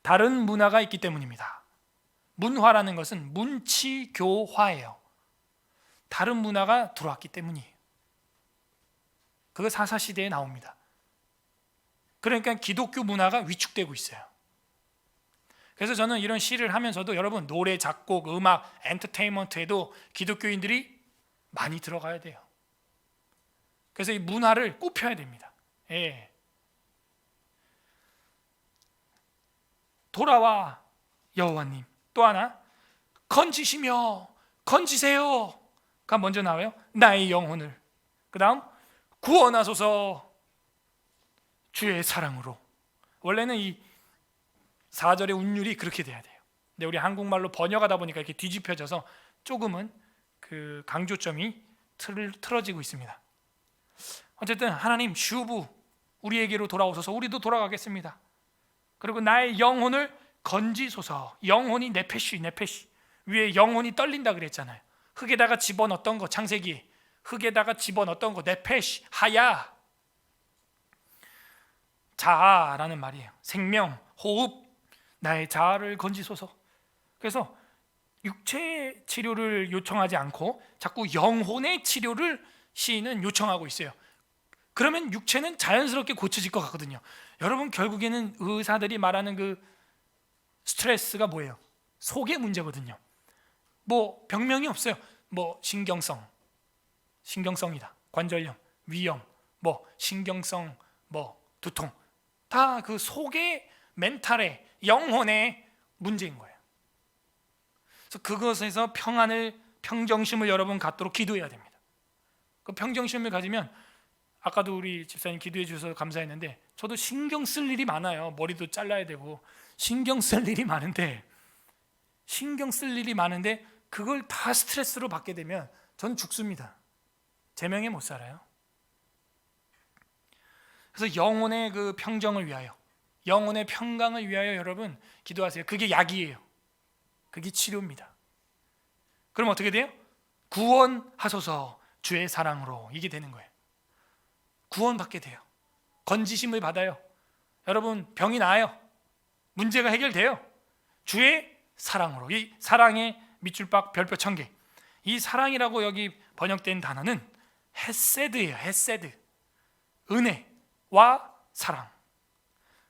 다른 문화가 있기 때문입니다. 문화라는 것은 문치교화예요. 다른 문화가 들어왔기 때문이에요. 그거 사사시대에 나옵니다. 그러니까 기독교 문화가 위축되고 있어요. 그래서 저는 이런 시를 하면서도 여러분 노래, 작곡, 음악, 엔터테인먼트에도 기독교인들이 많이 들어가야 돼요. 그래서 이 문화를 꼽혀야 됩니다. 예. 돌아와 여호와님. 또 하나, 건지시며 건지세요가 먼저 나와요. 나의 영혼을. 그 다음 구원하소서 주의 사랑으로. 원래는 이 4절의 운율이 그렇게 돼야 돼요. 근데 우리 한국말로 번역하다 보니까 이렇게 뒤집혀져서 조금은 그 강조점이 틀어지고 있습니다. 어쨌든 하나님 슈브 우리에게로 돌아오소서. 우리도 돌아가겠습니다. 그리고 나의 영혼을 건지소서. 영혼이 네페시 위에 영혼이 떨린다 그랬잖아요. 흙에다가 집어넣었던 거, 창세기에 흙에다가 집어넣었던 거 네페시, 하야, 자아라는 말이에요. 생명, 호흡, 나의 자아를 건지소서. 그래서 육체 치료를 요청하지 않고 자꾸 영혼의 치료를 시인은 요청하고 있어요. 그러면 육체는 자연스럽게 고쳐질 것 같거든요. 여러분 결국에는 의사들이 말하는 그 스트레스가 뭐예요? 속의 문제거든요. 뭐 병명이 없어요. 뭐 신경성이다, 관절염, 위염, 뭐 신경성, 뭐 두통, 다 그 속의 멘탈의 영혼의 문제인 거예요. 그래서 그것에서 평정심을 여러분 갖도록 기도해야 됩니다. 그 평정심을 가지면 아까도 우리 집사님 기도해 주셔서 감사했는데 저도 신경 쓸 일이 많아요. 머리도 잘라야 되고 신경 쓸 일이 많은데 그걸 다 스트레스로 받게 되면 저는 죽습니다. 제명에 못 살아요. 그래서 영혼의 그 평정을 위하여, 영혼의 평강을 위하여 여러분 기도하세요. 그게 약이에요. 그게 치료입니다. 그럼 어떻게 돼요? 구원하소서 주의 사랑으로. 이게 되는 거예요. 구원받게 돼요. 건지심을 받아요. 여러분 병이 나아요. 문제가 해결돼요. 주의 사랑으로. 이 사랑의 밑줄박 별표 1000개. 이 사랑이라고 여기 번역된 단어는 헤세드예요. 헤세드. 은혜와 사랑.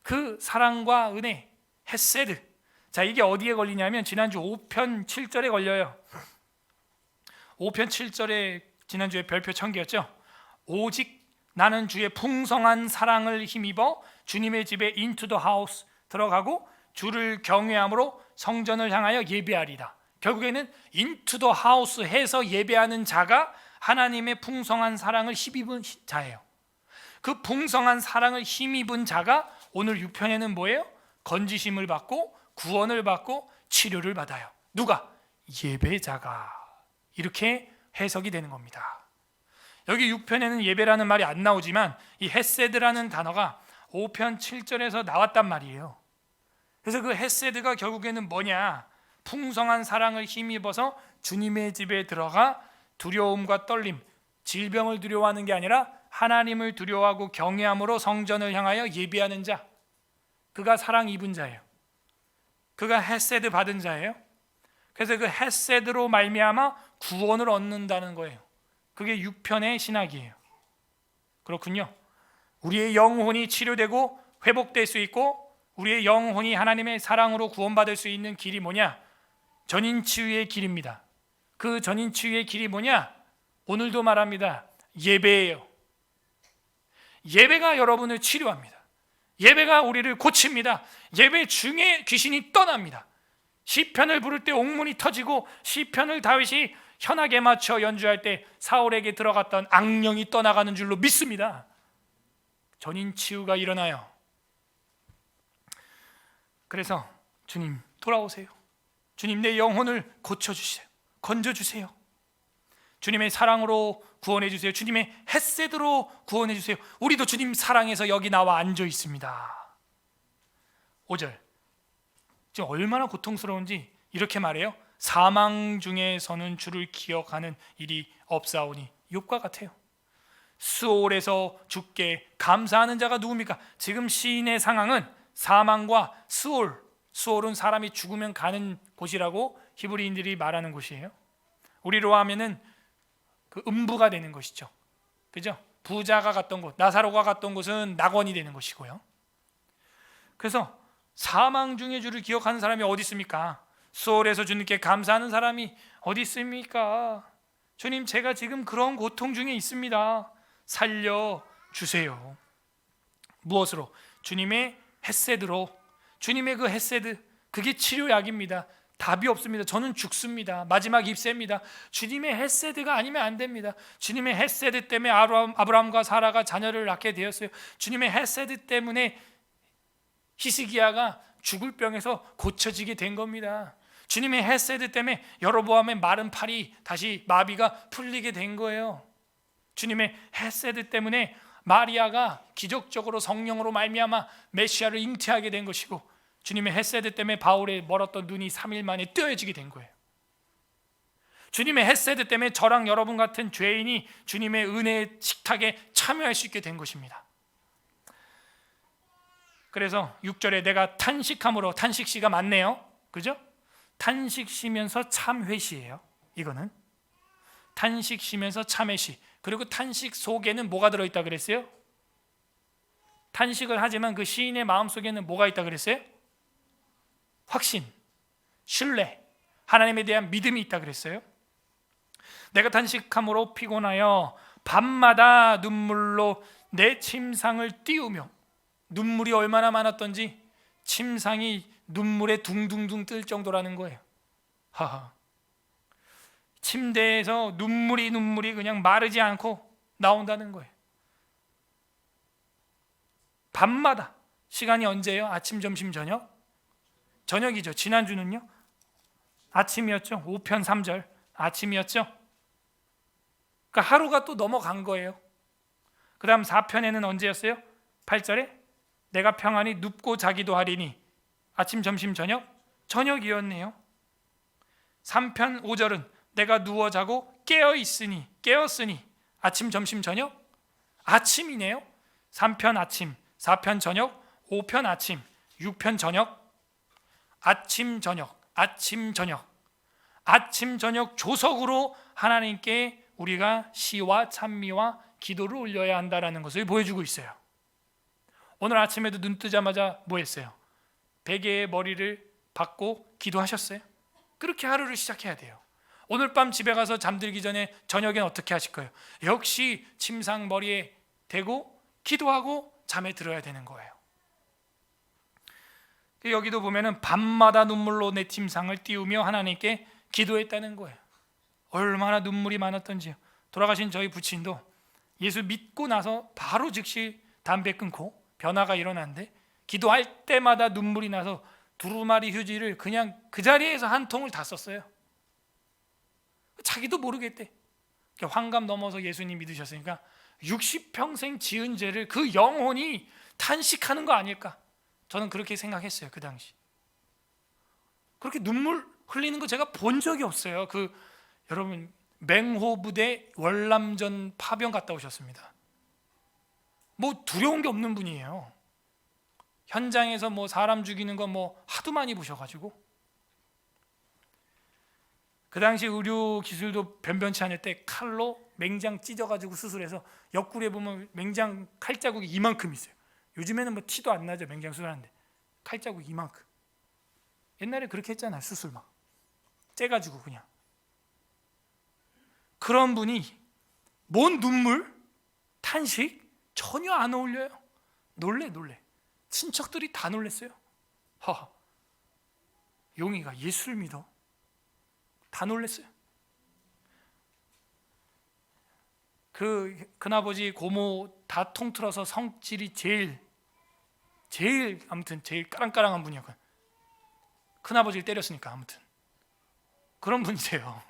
그 사랑과 은혜, 헤세드. 자, 이게 어디에 걸리냐면 지난주 5편 7절에 걸려요. 5편 7절에 지난주에 별표 1000개였죠. 오직 나는 주의 풍성한 사랑을 힘입어 주님의 집에 into the house 들어가고 주를 경외함으로 성전을 향하여 예배하리다. 결국에는 into the house 해서 예배하는 자가 하나님의 풍성한 사랑을 힘입은 자예요. 그 풍성한 사랑을 힘입은 자가 오늘 6편에는 뭐예요? 건지심을 받고 구원을 받고 치료를 받아요. 누가? 예배자가. 이렇게 해석이 되는 겁니다. 여기 6편에는 예배라는 말이 안 나오지만 이 헤세드라는 단어가 5편 7절에서 나왔단 말이에요. 그래서 그 헤세드가 결국에는 뭐냐? 풍성한 사랑을 힘입어서 주님의 집에 들어가 두려움과 떨림, 질병을 두려워하는 게 아니라 하나님을 두려워하고 경외함으로 성전을 향하여 예배하는 자, 그가 사랑 입은 자예요. 그가 헤세드 받은 자예요. 그래서 그 헤세드로 말미암아 구원을 얻는다는 거예요. 그게 6편의 신학이에요. 그렇군요. 우리의 영혼이 치료되고 회복될 수 있고 우리의 영혼이 하나님의 사랑으로 구원받을 수 있는 길이 뭐냐? 전인치유의 길입니다. 그 전인치유의 길이 뭐냐? 오늘도 말합니다. 예배예요. 예배가 여러분을 치료합니다. 예배가 우리를 고칩니다. 예배 중에 귀신이 떠납니다. 시편을 부를 때 옥문이 터지고 시편을 다윗이 현악에 맞춰 연주할 때 사울에게 들어갔던 악령이 떠나가는 줄로 믿습니다. 전인치유가 일어나요. 그래서 주님 돌아오세요. 주님 내 영혼을 고쳐주세요. 건져주세요. 주님의 사랑으로 구원해 주세요. 주님의 헤세드로 구원해 주세요. 우리도 주님 사랑해서 여기 나와 앉아 있습니다. 5절. 지금 얼마나 고통스러운지 이렇게 말해요. 사망 중에서는 주를 기억하는 일이 없사오니. 욥과 같아요. 스올에서 주께 감사하는 자가 누굽니까? 지금 시인의 상황은 사망과 스올은 사람이 죽으면 가는 곳이라고 히브리인들이 말하는 곳이에요. 우리로 하면은 그 음부가 되는 것이죠. 그죠? 부자가 갔던 곳, 나사로가 갔던 곳은 낙원이 되는 것이고요. 그래서 사망 중에 주를 기억하는 사람이 어디 있습니까? 수월해서 주님께 감사하는 사람이 어디 있습니까? 주님, 제가 지금 그런 고통 중에 있습니다. 살려주세요. 무엇으로? 주님의 헤세드로. 주님의 그 헤세드, 그게 치료약입니다. 답이 없습니다. 저는 죽습니다. 마지막 입새입니다. 주님의 헤세드가 아니면 안 됩니다. 주님의 헤세드 때문에 아브라함과 사라가 자녀를 낳게 되었어요. 주님의 헤세드 때문에 히스기야가 죽을 병에서 고쳐지게 된 겁니다. 주님의 헤세드 때문에 여로보암의 마른 팔이 다시 마비가 풀리게 된 거예요. 주님의 헤세드 때문에 마리아가 기적적으로 성령으로 말미암아 메시아를 잉태하게 된 것이고, 주님의 헤세드 때문에 바울의 멀었던 눈이 3일 만에 뜨여지게 된 거예요. 주님의 헤세드 때문에 저랑 여러분 같은 죄인이 주님의 은혜의 식탁에 참여할 수 있게 된 것입니다. 그래서 6절에 내가 탄식함으로, 탄식시가 많네요. 그죠? 탄식시면서 참회시예요. 이거는 탄식시면서 참회시. 그리고 탄식 속에는 뭐가 들어있다 그랬어요? 탄식을 하지만 그 시인의 마음속에는 뭐가 있다 그랬어요? 확신, 신뢰, 하나님에 대한 믿음이 있다 그랬어요. 내가 탄식함으로 피곤하여 밤마다 눈물로 내 침상을 띄우며, 눈물이 얼마나 많았던지 침상이 눈물에 둥둥둥 뜰 정도라는 거예요. 하하. 침대에서 눈물이 그냥 마르지 않고 나온다는 거예요. 밤마다. 시간이 언제예요? 아침, 점심, 저녁? 저녁이죠. 지난주는요? 아침이었죠. 5편 3절 아침이었죠. 그러니까 하루가 또 넘어간 거예요. 그 다음 4편에는 언제였어요? 8절에 내가 평안히 눕고 자기도 하리니, 아침, 점심, 저녁? 저녁이었네요. 3편 5절은 내가 누워 자고 깨었으니, 아침, 점심, 저녁? 아침이네요. 3편 아침, 4편 저녁, 5편 아침, 6편 저녁. 아침, 저녁, 아침, 저녁, 아침, 저녁 조석으로 하나님께 우리가 시와 찬미와 기도를 올려야 한다는 것을 보여주고 있어요. 오늘 아침에도 눈 뜨자마자 뭐 했어요? 베개에 머리를 박고 기도하셨어요? 그렇게 하루를 시작해야 돼요. 오늘 밤 집에 가서 잠들기 전에 저녁엔 어떻게 하실 거예요? 역시 침상 머리에 대고 기도하고 잠에 들어야 되는 거예요. 여기도 보면은 밤마다 눈물로 내 침상을 띄우며 하나님께 기도했다는 거예요. 얼마나 눈물이 많았던지요. 돌아가신 저희 부친도 예수 믿고 나서 바로 즉시 담배 끊고 변화가 일어났는데, 기도할 때마다 눈물이 나서 두루마리 휴지를 그냥 그 자리에서 한 통을 다 썼어요. 자기도 모르겠대. 환갑 넘어서 예수님 믿으셨으니까 60평생 지은 죄를 그 영혼이 탄식하는 거 아닐까? 저는 그렇게 생각했어요. 그 당시 그렇게 눈물 흘리는 거 제가 본 적이 없어요. 여러분, 맹호부대 월남전 파병 갔다 오셨습니다. 뭐 두려운 게 없는 분이에요. 현장에서 뭐 사람 죽이는 거 뭐 하도 많이 보셔가지고, 그 당시 의료 기술도 변변치 않을 때 칼로 맹장 찢어가지고 수술해서 옆구리에 보면 맹장 칼자국이 이만큼 있어요. 요즘에는 뭐 티도 안 나죠. 맹장 수술하는데 칼자국 이만큼. 옛날에 그렇게 했잖아요. 수술 막 째가지고 그냥. 그런 분이 뭔 눈물, 탄식 전혀 안 어울려요. 놀래. 친척들이 다 놀랬어요. 하하. 용이가 예수를 믿어? 다 놀랬어요. 큰아버지 고모 다 통틀어서 성질이 제일 아무튼 제일 까랑까랑한 분이었거든요. 큰아버지를 때렸으니까 아무튼 그런 분이세요.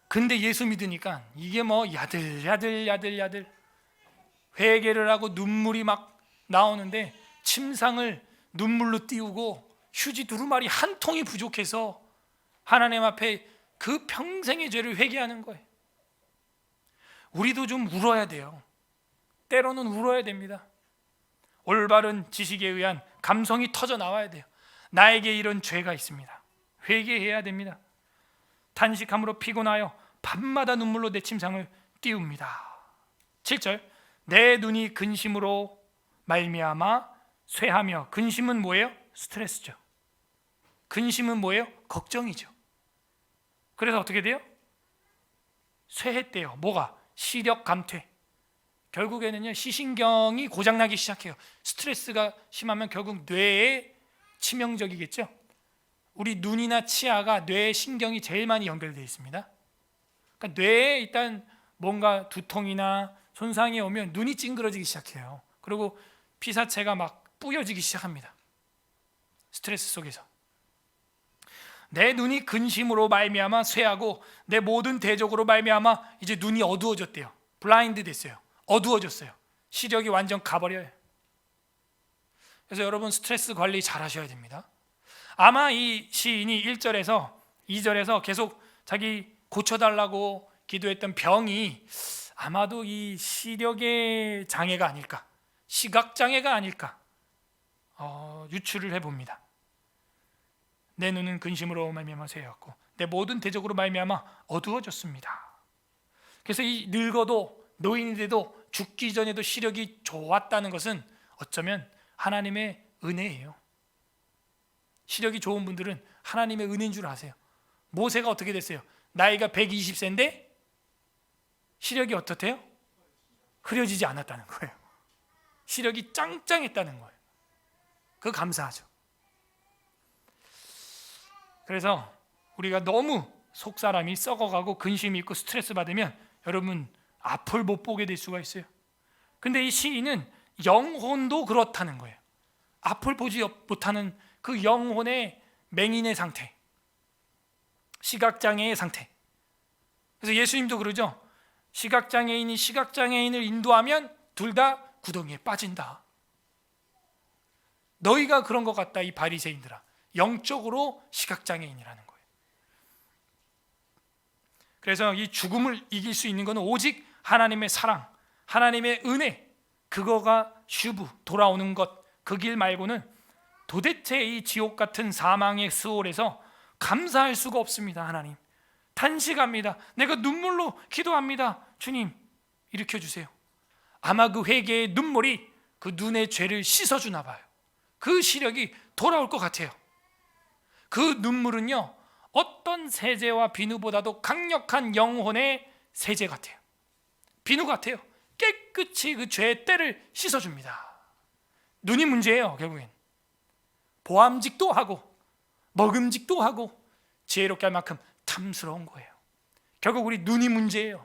근데 예수 믿으니까 이게 뭐 야들 회개를 하고 눈물이 막 나오는데, 침상을 눈물로 띄우고 휴지 두루마리 한 통이 부족해서 하나님 앞에 그 평생의 죄를 회개하는 거예요. 우리도 좀 울어야 돼요. 때로는 울어야 됩니다. 올바른 지식에 의한 감성이 터져 나와야 돼요. 나에게 이런 죄가 있습니다. 회개해야 됩니다. 탄식함으로 피곤하여 밤마다 눈물로 내 침상을 띄웁니다. 7절, 내 눈이 근심으로 말미암아 쇠하며. 근심은 뭐예요? 스트레스죠. 근심은 뭐예요? 걱정이죠. 그래서 어떻게 돼요? 쇠했대요. 뭐가? 시력 감퇴. 결국에는요, 시신경이 고장나기 시작해요. 스트레스가 심하면 결국 뇌에 치명적이겠죠. 우리 눈이나 치아가 뇌 신경이 제일 많이 연결되어 있습니다. 그러니까 뇌에 일단 뭔가 두통이나 손상이 오면 눈이 찡그러지기 시작해요. 그리고 피사체가 막 뿌여지기 시작합니다. 스트레스 속에서. 내 눈이 근심으로 말미암아 쇠하고 내 모든 대적으로 말미암아. 이제 눈이 어두워졌대요. 블라인드 됐어요. 어두워졌어요. 시력이 완전 가버려요. 그래서 여러분 스트레스 관리 잘 하셔야 됩니다. 아마 이 시인이 1절에서 2절에서 계속 자기 고쳐달라고 기도했던 병이 아마도 이 시력의 장애가 아닐까, 시각장애가 아닐까 유추를 해봅니다. 내 눈은 근심으로 말미암아 쇠였고 내 모든 대적으로 말미암아 어두워졌습니다. 그래서 이 늙어도 노인이 돼도 죽기 전에도 시력이 좋았다는 것은 어쩌면 하나님의 은혜예요. 시력이 좋은 분들은 하나님의 은혜인 줄 아세요. 모세가 어떻게 됐어요? 나이가 120세인데 시력이 어떻대요? 흐려지지 않았다는 거예요. 시력이 짱짱했다는 거예요. 그거 감사하죠. 그래서 우리가 너무 속사람이 썩어가고 근심이 있고 스트레스 받으면 여러분 앞을 못 보게 될 수가 있어요. 근데 이 시인은 영혼도 그렇다는 거예요. 앞을 보지 못하는 그 영혼의 맹인의 상태, 시각장애의 상태. 그래서 예수님도 그러죠. 시각장애인이 시각장애인을 인도하면 둘 다 구덩이에 빠진다. 너희가 그런 것 같다, 이 바리새인들아. 영적으로 시각장애인이라는 거예요. 그래서 이 죽음을 이길 수 있는 것은 오직 하나님의 사랑, 하나님의 은혜, 그거가 슈브, 돌아오는 것, 그 길 말고는 도대체 이 지옥 같은 사망의 스올에서 감사할 수가 없습니다. 하나님 탄식합니다. 내가 눈물로 기도합니다. 주님 일으켜 주세요. 아마 그 회개의 눈물이 그 눈의 죄를 씻어주나 봐요. 그 시력이 돌아올 것 같아요. 그 눈물은요, 어떤 세제와 비누보다도 강력한 영혼의 세제 같아요. 비누 같아요. 깨끗이 그 죄의 때를 씻어줍니다. 눈이 문제예요. 결국엔 보암직도 하고 먹음직도 하고 지혜롭게 할 만큼 탐스러운 거예요. 결국 우리 눈이 문제예요.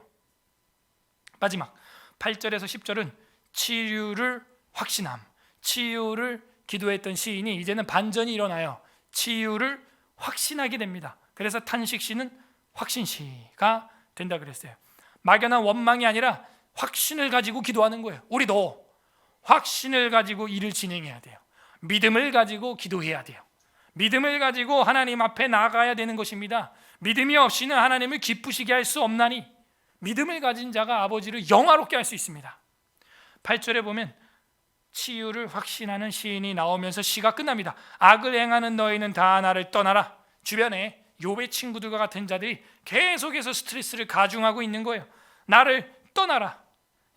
마지막 8절에서 10절은 치유를 확신함, 치유를 기도했던 시인이 이제는 반전이 일어나요. 치유를 확신하게 됩니다. 그래서 탄식시는 확신시가 된다 그랬어요. 막연한 원망이 아니라 확신을 가지고 기도하는 거예요. 우리도 확신을 가지고 일을 진행해야 돼요. 믿음을 가지고 기도해야 돼요. 믿음을 가지고 하나님 앞에 나아가야 되는 것입니다. 믿음이 없이는 하나님을 기쁘시게 할 수 없나니 믿음을 가진 자가 아버지를 영화롭게 할 수 있습니다. 8절에 보면 치유를 확신하는 시인이 나오면서 시가 끝납니다. 악을 행하는 너희는 다 나를 떠나라. 주변에 욥의 친구들과 같은 자들이 계속해서 스트레스를 가중하고 있는 거예요. 나를 떠나라.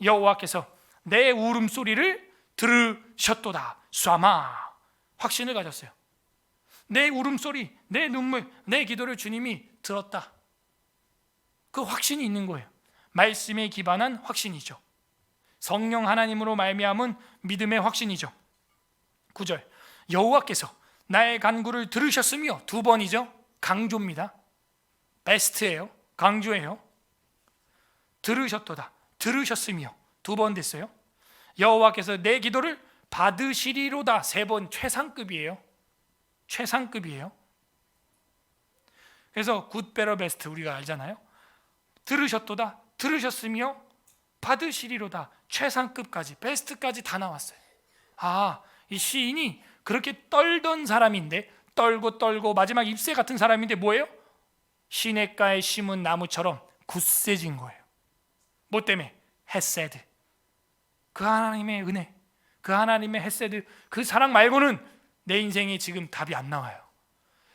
여호와께서 내 울음소리를 들으셨도다. 쏴마. 확신을 가졌어요. 내 울음소리, 내 눈물, 내 기도를 주님이 들었다. 그 확신이 있는 거예요. 말씀에 기반한 확신이죠. 성령 하나님으로 말미암은 믿음의 확신이죠. 9절, 여호와께서 나의 간구를 들으셨으며, 두 번이죠. 강조입니다. 베스트예요. 강조예요. 들으셨도다. 들으셨으며, 두 번 됐어요. 여호와께서 내 기도를 받으시리로다. 세 번. 최상급이에요. 최상급이에요. 그래서 굿, 베러, 베스트 우리가 알잖아요. 들으셨도다. 들으셨으며 받으시리로다. 최상급까지, 베스트까지 다 나왔어요. 아, 이 시인이 그렇게 떨던 사람인데, 떨고 마지막 잎새 같은 사람인데 뭐예요? 시냇가에 심은 나무처럼 굳세진 거예요. 뭐 때문에? 헤세드. 그 하나님의 은혜, 그 하나님의 헤세드, 그 사랑 말고는 내 인생에 지금 답이 안 나와요.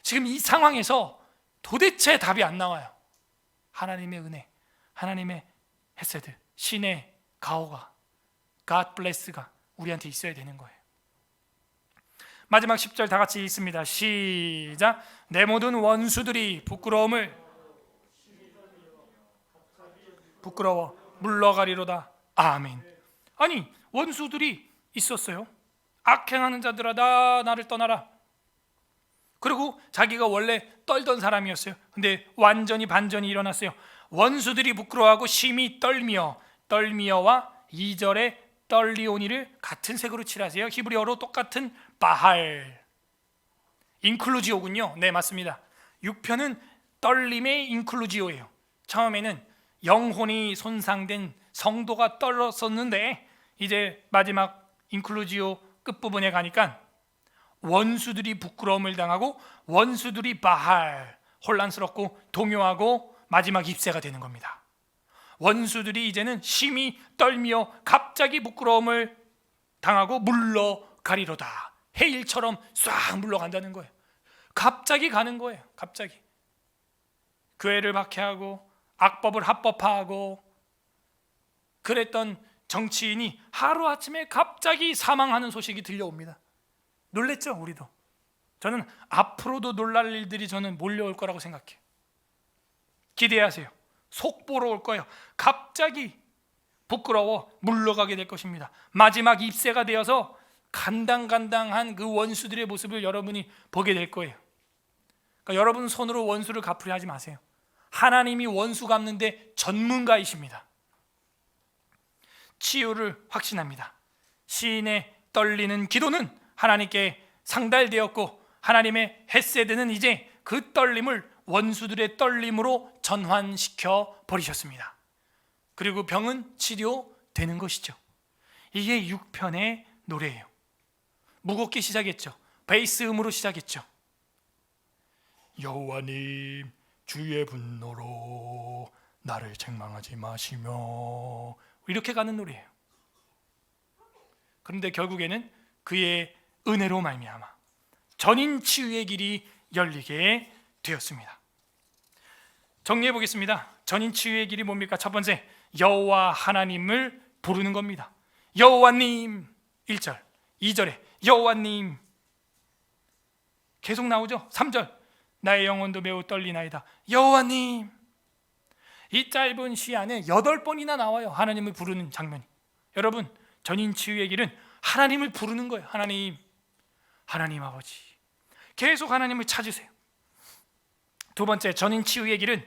지금 이 상황에서 도대체 답이 안 나와요. 하나님의 은혜, 하나님의 헤세드, 신의 가호가, God bless가 우리한테 있어야 되는 거예요. 마지막 10절 다 같이 읽습니다. 시작. 내 모든 원수들이 부끄러워 물러가리로다. 아멘. 아니, 원수들이 있었어요. 악행하는 자들아, 나를 떠나라. 그리고 자기가 원래 떨던 사람이었어요. 근데 완전히 반전이 일어났어요. 원수들이 부끄러워하고 심히 떨미어와 2절에 떨리오니를 같은 색으로 칠하세요. 히브리어로 똑같은 바할, 인클루지오군요. 네, 맞습니다. 6편은 떨림의 인클루지오예요. 처음에는 영혼이 손상된 성도가 떨었었는데 이제 마지막 인클루지오 끝부분에 가니까 원수들이 부끄러움을 당하고 원수들이 바할, 혼란스럽고 동요하고 마지막 입새가 되는 겁니다. 원수들이 이제는 심히 떨며 갑자기 부끄러움을 당하고 물러가리로다. 해일처럼 싹 물러간다는 거예요. 갑자기 가는 거예요. 갑자기 교회를 박해하고 악법을 합법화하고 그랬던 정치인이 하루아침에 갑자기 사망하는 소식이 들려옵니다. 놀랬죠, 우리도. 저는 앞으로도 놀랄 일들이 저는 몰려올 거라고 생각해요. 기대하세요. 속보로 올 거예요. 갑자기 부끄러워 물러가게 될 것입니다. 마지막 입새가 되어서 간당간당한 그 원수들의 모습을 여러분이 보게 될 거예요. 그러니까 여러분 손으로 원수를 갚으려 하지 마세요. 하나님이 원수 갚는데 전문가이십니다. 치유를 확신합니다. 시인의 떨리는 기도는 하나님께 상달되었고 하나님의 헤세드는 이제 그 떨림을 원수들의 떨림으로 전환시켜 버리셨습니다. 그리고 병은 치료되는 것이죠. 이게 6편의 노래예요. 무겁게 시작했죠. 베이스 음으로 시작했죠. 여호와님 주의 분노로 나를 책망하지 마시며, 이렇게 가는 노래예요. 그런데 결국에는 그의 은혜로 말미암아 전인 치유의 길이 열리게 되었습니다. 정리해 보겠습니다. 전인 치유의 길이 뭡니까? 첫 번째, 여호와 하나님을 부르는 겁니다. 여호와님 1절, 2절에 여호와님 계속 나오죠. 3절, 나의 영혼도 매우 떨리나이다. 여호와님. 이 짧은 시 안에 8번이나 나와요. 하나님을 부르는 장면이. 여러분, 전인 치유의 길은 하나님을 부르는 거예요. 하나님, 하나님 아버지. 계속 하나님을 찾으세요. 두 번째, 전인 치유의 길은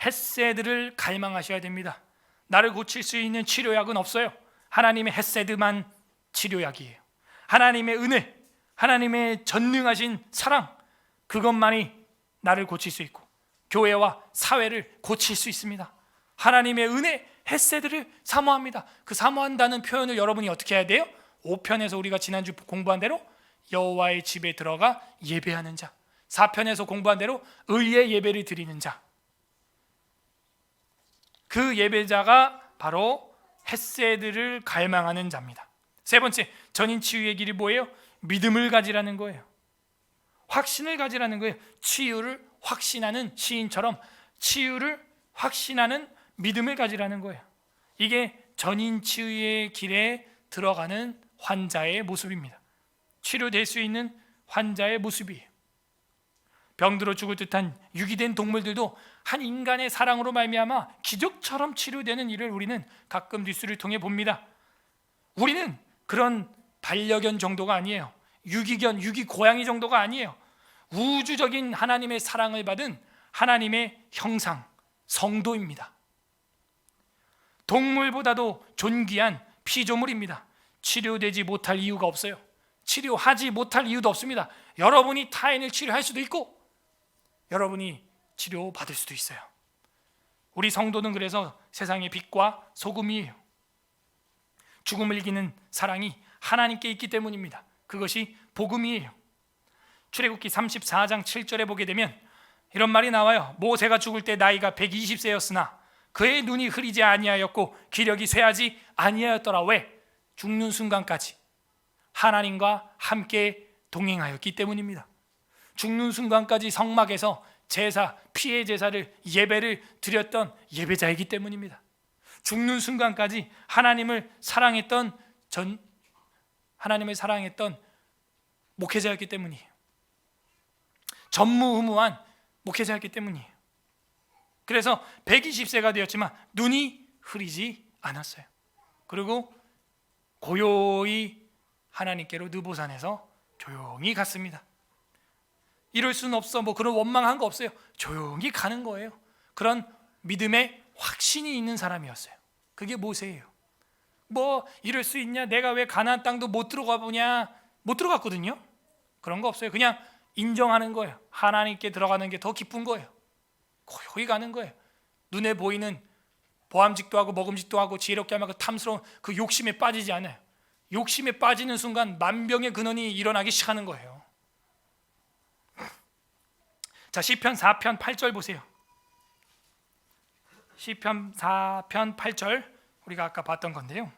헤세드를 갈망하셔야 됩니다. 나를 고칠 수 있는 치료약은 없어요. 하나님의 헤세드만 치료약이에요. 하나님의 은혜, 하나님의 전능하신 사랑, 그것만이 나를 고칠 수 있고 교회와 사회를 고칠 수 있습니다. 하나님의 은혜, 헤세드를 사모합니다. 그 사모한다는 표현을 여러분이 어떻게 해야 돼요? 5편에서 우리가 지난주 공부한 대로 여호와의 집에 들어가 예배하는 자, 4편에서 공부한 대로 의의 예배를 드리는 자, 그 예배자가 바로 헤세드를 갈망하는 자입니다. 세 번째, 전인 치유의 길이 뭐예요? 믿음을 가지라는 거예요. 확신을 가지라는 거예요. 치유를 확신하는 시인처럼 치유를 확신하는 믿음을 가지라는 거예요. 이게 전인 치유의 길에 들어가는 환자의 모습입니다. 치료될 수 있는 환자의 모습이에요. 병들어 죽을 듯한 유기된 동물들도 한 인간의 사랑으로 말미암아 기적처럼 치료되는 일을 우리는 가끔 뉴스를 통해 봅니다. 우리는 그런 반려견 정도가 아니에요. 유기견, 유기고양이 정도가 아니에요. 우주적인 하나님의 사랑을 받은 하나님의 형상, 성도입니다. 동물보다도 존귀한 피조물입니다. 치료되지 못할 이유가 없어요. 치료하지 못할 이유도 없습니다. 여러분이 타인을 치료할 수도 있고 여러분이 치료받을 수도 있어요. 우리 성도는 그래서 세상의 빛과 소금이에요. 죽음을 이기는 사랑이 하나님께 있기 때문입니다. 그것이 복음이에요. 출애굽기 34장 7절에 보게 되면 이런 말이 나와요. 모세가 죽을 때 나이가 120세였으나 그의 눈이 흐리지 아니하였고 기력이 쇠하지 아니하였더라. 왜? 죽는 순간까지 하나님과 함께 동행하였기 때문입니다. 죽는 순간까지 성막에서 제사, 피의 제사를, 예배를 드렸던 예배자이기 때문입니다. 죽는 순간까지 하나님을 사랑했던 목회자였기 때문이에요. 전무후무한 목회자였기 때문이에요. 그래서 120세가 되었지만 눈이 흐리지 않았어요. 그리고 고요히 하나님께로 느보산에서 조용히 갔습니다. 이럴 수는 없어, 그런 원망한 거 없어요. 조용히 가는 거예요. 그런 믿음의 확신이 있는 사람이었어요. 그게 모세예요. 이럴 수 있냐, 내가 왜 가나안 땅도 못 들어가 보냐, 못 들어갔거든요. 그런 거 없어요. 그냥 인정하는 거예요. 하나님께 들어가는 게 더 기쁜 거예요. 고요히 가는 거예요. 눈에 보이는 보암직도 하고 먹음직도 하고 지혜롭게 하면 그 탐스러운 그 욕심에 빠지지 않아요. 욕심에 빠지는 순간 만병의 근원이 일어나기 시작하는 거예요. 자, 시편 4편 8절 보세요. 시편 4편 8절, 우리가 아까 봤던 건데요.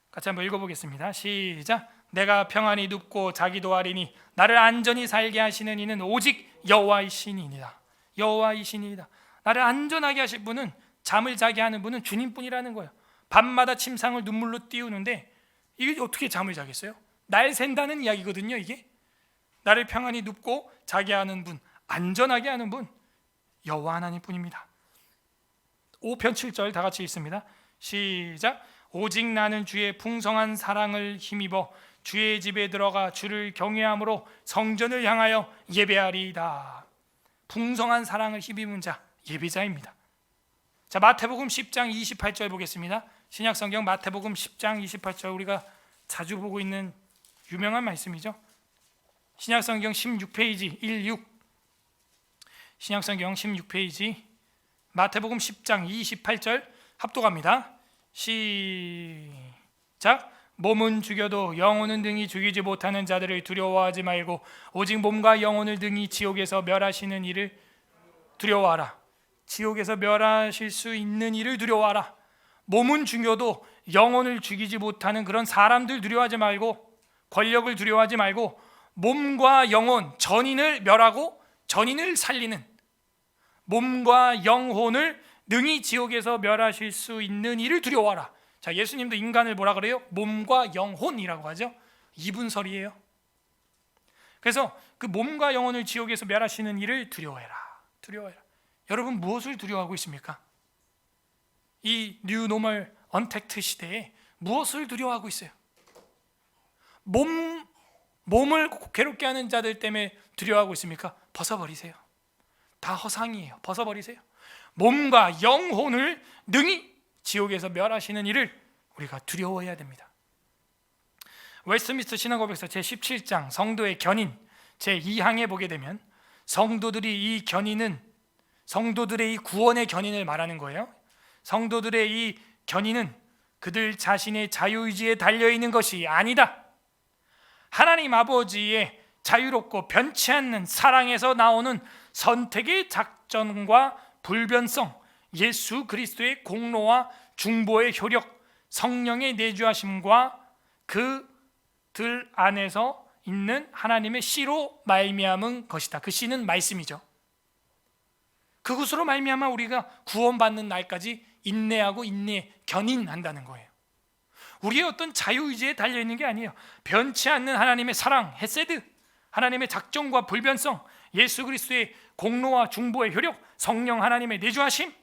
같이 한번 읽어보겠습니다. 시작. 내가 평안히 눕고 자기도 하리니 나를 안전히 살게 하시는 이는 오직 여호와이시니이다. 여호와이시니이다. 나를 안전하게 하실 분은, 잠을 자게 하는 분은 주님뿐이라는 거예요. 밤마다 침상을 눈물로 띄우는데 이게 어떻게 잠을 자겠어요? 날 샌다는 이야기거든요. 이게 나를 평안히 눕고 자게 하는 분, 안전하게 하는 분, 여호와 하나님뿐입니다. 5편 7절 다 같이 읽습니다. 시작. 오직 나는 주의 풍성한 사랑을 힘입어 주의 집에 들어가 주를 경외함으로 성전을 향하여 예배하리이다. 풍성한 사랑을 힘입은 자, 예배자입니다. 자, 마태복음 10장 28절 보겠습니다. 신약성경 마태복음 10장 28절, 우리가 자주 보고 있는 유명한 말씀이죠. 신약성경 16페이지 16, 신약성경 16페이지 마태복음 10장 28절 합독합니다. 시작. 몸은 죽여도 영혼은 등이 죽이지 못하는 자들을 두려워하지 말고 오직 몸과 영혼을 등이 지옥에서 멸하시는 이를 두려워하라. 지옥에서 멸하실 수 있는 이를 두려워하라. 몸은 죽여도 영혼을 죽이지 못하는 그런 사람들 두려워하지 말고, 권력을 두려워하지 말고, 몸과 영혼, 전인을 멸하고 전인을 살리는, 몸과 영혼을 능히 지옥에서 멸하실 수 있는 이를 두려워하라. 자, 예수님도 인간을 뭐라 그래요? 몸과 영혼이라고 하죠. 이분설이에요. 그래서 그 몸과 영혼을 지옥에서 멸하시는 이를 두려워해라. 두려워해라. 여러분, 무엇을 두려워하고 있습니까? 이 뉴노멀 언택트 시대에 무엇을 두려워하고 있어요? 몸을 괴롭게 하는 자들 때문에 두려워하고 있습니까? 벗어버리세요. 다 허상이에요. 벗어버리세요. 몸과 영혼을 능히 지옥에서 멸하시는 이를 우리가 두려워해야 됩니다. 웨스트민스터 신앙고백서 제17장 성도의 견인 제2항에 보게 되면 성도들이 이 견인은 성도들의 이 구원의 견인을 말하는 거예요. 성도들의 이 견인은 그들 자신의 자유의지에 달려있는 것이 아니다. 하나님 아버지의 자유롭고 변치 않는 사랑에서 나오는 선택의 작전과 불변성, 예수 그리스도의 공로와 중보의 효력, 성령의 내주하심과 그들 안에서 있는 하나님의 씨로 말미암은 것이다. 그 씨는 말씀이죠. 그것으로 말미암아 우리가 구원받는 날까지 인내하고 견인한다는 거예요. 우리의 어떤 자유의지에 달려있는 게 아니에요. 변치 않는 하나님의 사랑, 헤세드, 하나님의 작정과 불변성, 예수 그리스도의 공로와 중보의 효력, 성령 하나님의 내주하심,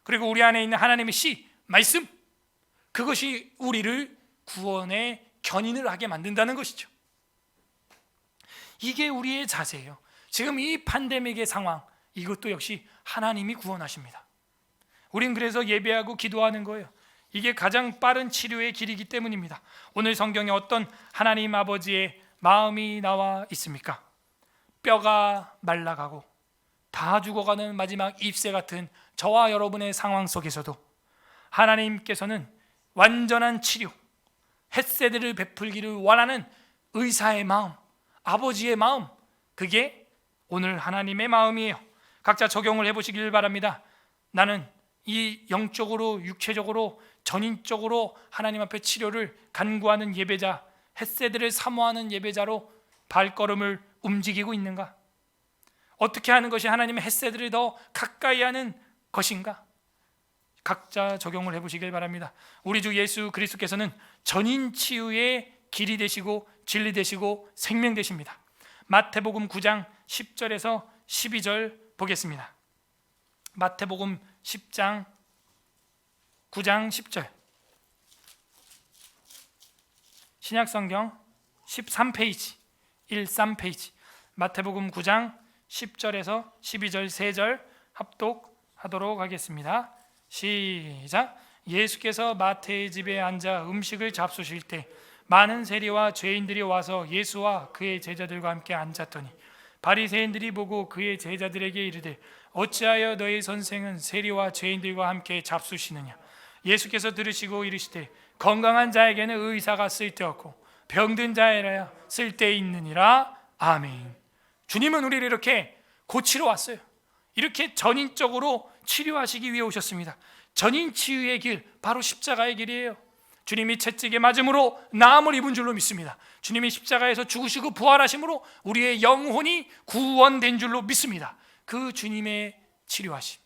그리고 우리 안에 있는 하나님의 씨, 말씀, 그것이 우리를 구원의 견인을 하게 만든다는 것이죠. 이게 우리의 자세예요. 지금 이 팬데믹의 상황, 이것도 역시 하나님이 구원하십니다. 우린 그래서 예배하고 기도하는 거예요. 이게 가장 빠른 치료의 길이기 때문입니다. 오늘 성경에 어떤 하나님 아버지의 마음이 나와 있습니까? 뼈가 말라가고 다 죽어가는 마지막 잎새 같은 저와 여러분의 상황 속에서도 하나님께서는 완전한 치료, 햇세대를 베풀기를 원하는 의사의 마음, 아버지의 마음, 그게 오늘 하나님의 마음이에요. 각자 적용을 해보시길 바랍니다. 나는 이 영적으로, 육체적으로, 전인적으로 하나님 앞에 치료를 간구하는 예배자, 햇세대를 사모하는 예배자로 발걸음을 움직이고 있는가? 어떻게 하는 것이 하나님의 헷세들을 더 가까이 하는 것인가? 각자 적용을 해보시길 바랍니다. 우리 주 예수 그리스도께서는 전인 치유의 길이 되시고 진리 되시고 생명 되십니다. 마태복음 9장 10절에서 12절 보겠습니다. 마태복음 10장 9장 10절, 신약성경 13페이지 13페이지, 마태복음 9장 10절에서 12절 3절 합독하도록 하겠습니다. 시작. 예수께서 마태의 집에 앉아 음식을 잡수실 때 많은 세리와 죄인들이 와서 예수와 그의 제자들과 함께 앉았더니 바리새인들이 보고 그의 제자들에게 이르되 어찌하여 너희 선생은 세리와 죄인들과 함께 잡수시느냐? 예수께서 들으시고 이르시되 건강한 자에게는 의사가 쓸데없고 병든 자에라야 쓸데있느니라. 아멘. 주님은 우리를 이렇게 고치러 왔어요. 이렇게 전인적으로 치료하시기 위해 오셨습니다. 전인 치유의 길, 바로 십자가의 길이에요. 주님이 채찍에 맞음으로 나음을 입은 줄로 믿습니다. 주님이 십자가에서 죽으시고 부활하심으로 우리의 영혼이 구원된 줄로 믿습니다. 그 주님의 치료하심,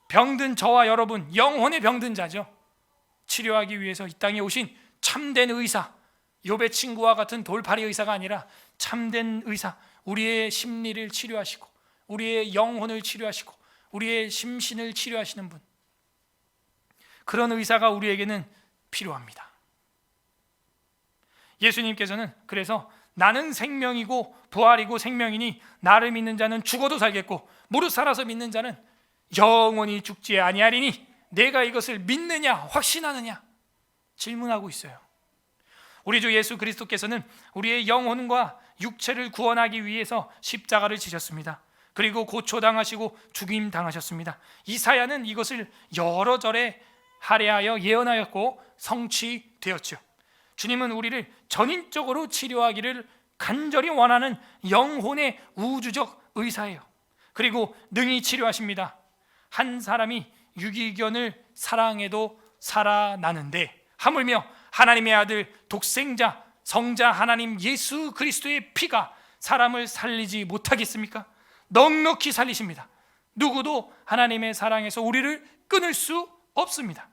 병든 저와 여러분, 영혼의 병든 자죠. 치료하기 위해서 이 땅에 오신 참된 의사, 욥의 친구와 같은 돌팔이 의사가 아니라 참된 의사, 우리의 심리를 치료하시고 우리의 영혼을 치료하시고 우리의 심신을 치료하시는 분, 그런 의사가 우리에게는 필요합니다. 예수님께서는 그래서 나는 생명이고 부활이고 생명이니 나를 믿는 자는 죽어도 살겠고 무릇 살아서 믿는 자는 영원히 죽지 아니하리니 내가 이것을 믿느냐 확신하느냐 질문하고 있어요. 우리 주 예수 그리스도께서는 우리의 영혼과 육체를 구원하기 위해서 십자가를 지셨습니다. 그리고 고초당하시고 죽임당하셨습니다. 이사야는 이것을 여러 절에 할애하여 예언하였고 성취되었죠. 주님은 우리를 전인적으로 치료하기를 간절히 원하는 영혼의 우주적 의사예요. 그리고 능히 치료하십니다. 한 사람이 유기견을 사랑해도 살아나는데 하물며 하나님의 아들 독생자 성자 하나님 예수 그리스도의 피가 사람을 살리지 못하겠습니까? 넉넉히 살리십니다. 누구도 하나님의 사랑에서 우리를 끊을 수 없습니다.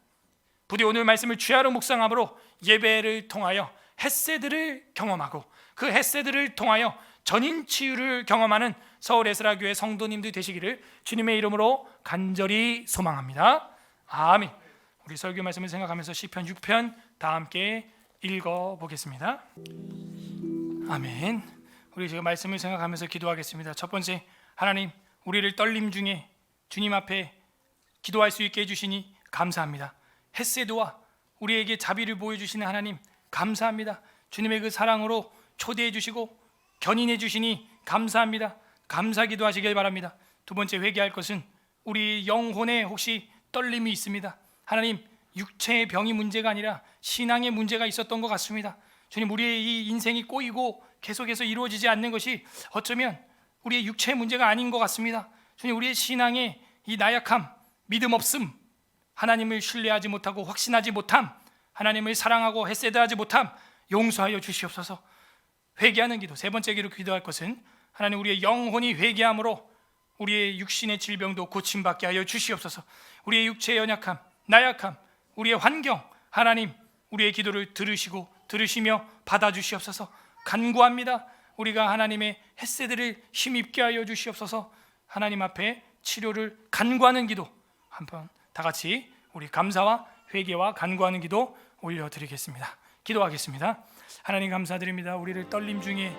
부디 오늘 말씀을 주야로 묵상함으로 예배를 통하여 헷세들을 경험하고 그 헷세들을 통하여 전인 치유를 경험하는 서울 에스라 교회 성도님들 되시기를 주님의 이름으로 간절히 소망합니다. 아멘. 우리 설교 말씀을 생각하면서 시편 6편 다 함께 읽어보겠습니다. 아멘. 우리 지금 말씀을 생각하면서 기도하겠습니다. 첫 번째, 하나님, 우리를 떨림 중에 주님 앞에 기도할 수 있게 해주시니 감사합니다. 헷세드와 우리에게 자비를 보여주시는 하나님 감사합니다. 주님의 그 사랑으로 초대해 주시고 견인해 주시니 감사합니다. 감사기도 하시길 바랍니다. 두 번째, 회개할 것은 우리 영혼에 혹시 떨림이 있습니다. 하나님, 육체의 병이 문제가 아니라 신앙의 문제가 있었던 것 같습니다. 주님, 우리의 이 인생이 꼬이고 계속해서 이루어지지 않는 것이 어쩌면 우리의 육체의 문제가 아닌 것 같습니다. 주님, 우리의 신앙의 이 나약함, 믿음 없음, 하나님을 신뢰하지 못하고 확신하지 못함, 하나님을 사랑하고 헷세드하지 못함 용서하여 주시옵소서. 회개하는 기도. 세 번째 기도할 것은 하나님, 우리의 영혼이 회개함으로 우리의 육신의 질병도 고침받게 하여 주시옵소서. 우리의 육체의 연약함, 나약함, 우리의 환경, 하나님 우리의 기도를 들으시며 받아주시옵소서. 간구합니다. 우리가 하나님의 헷세들을 힘입게 하여 주시옵소서. 하나님 앞에 치료를 간구하는 기도, 한번 다 같이 우리 감사와 회개와 간구하는 기도 올려드리겠습니다. 기도하겠습니다. 하나님 감사드립니다. 우리를 떨림 중에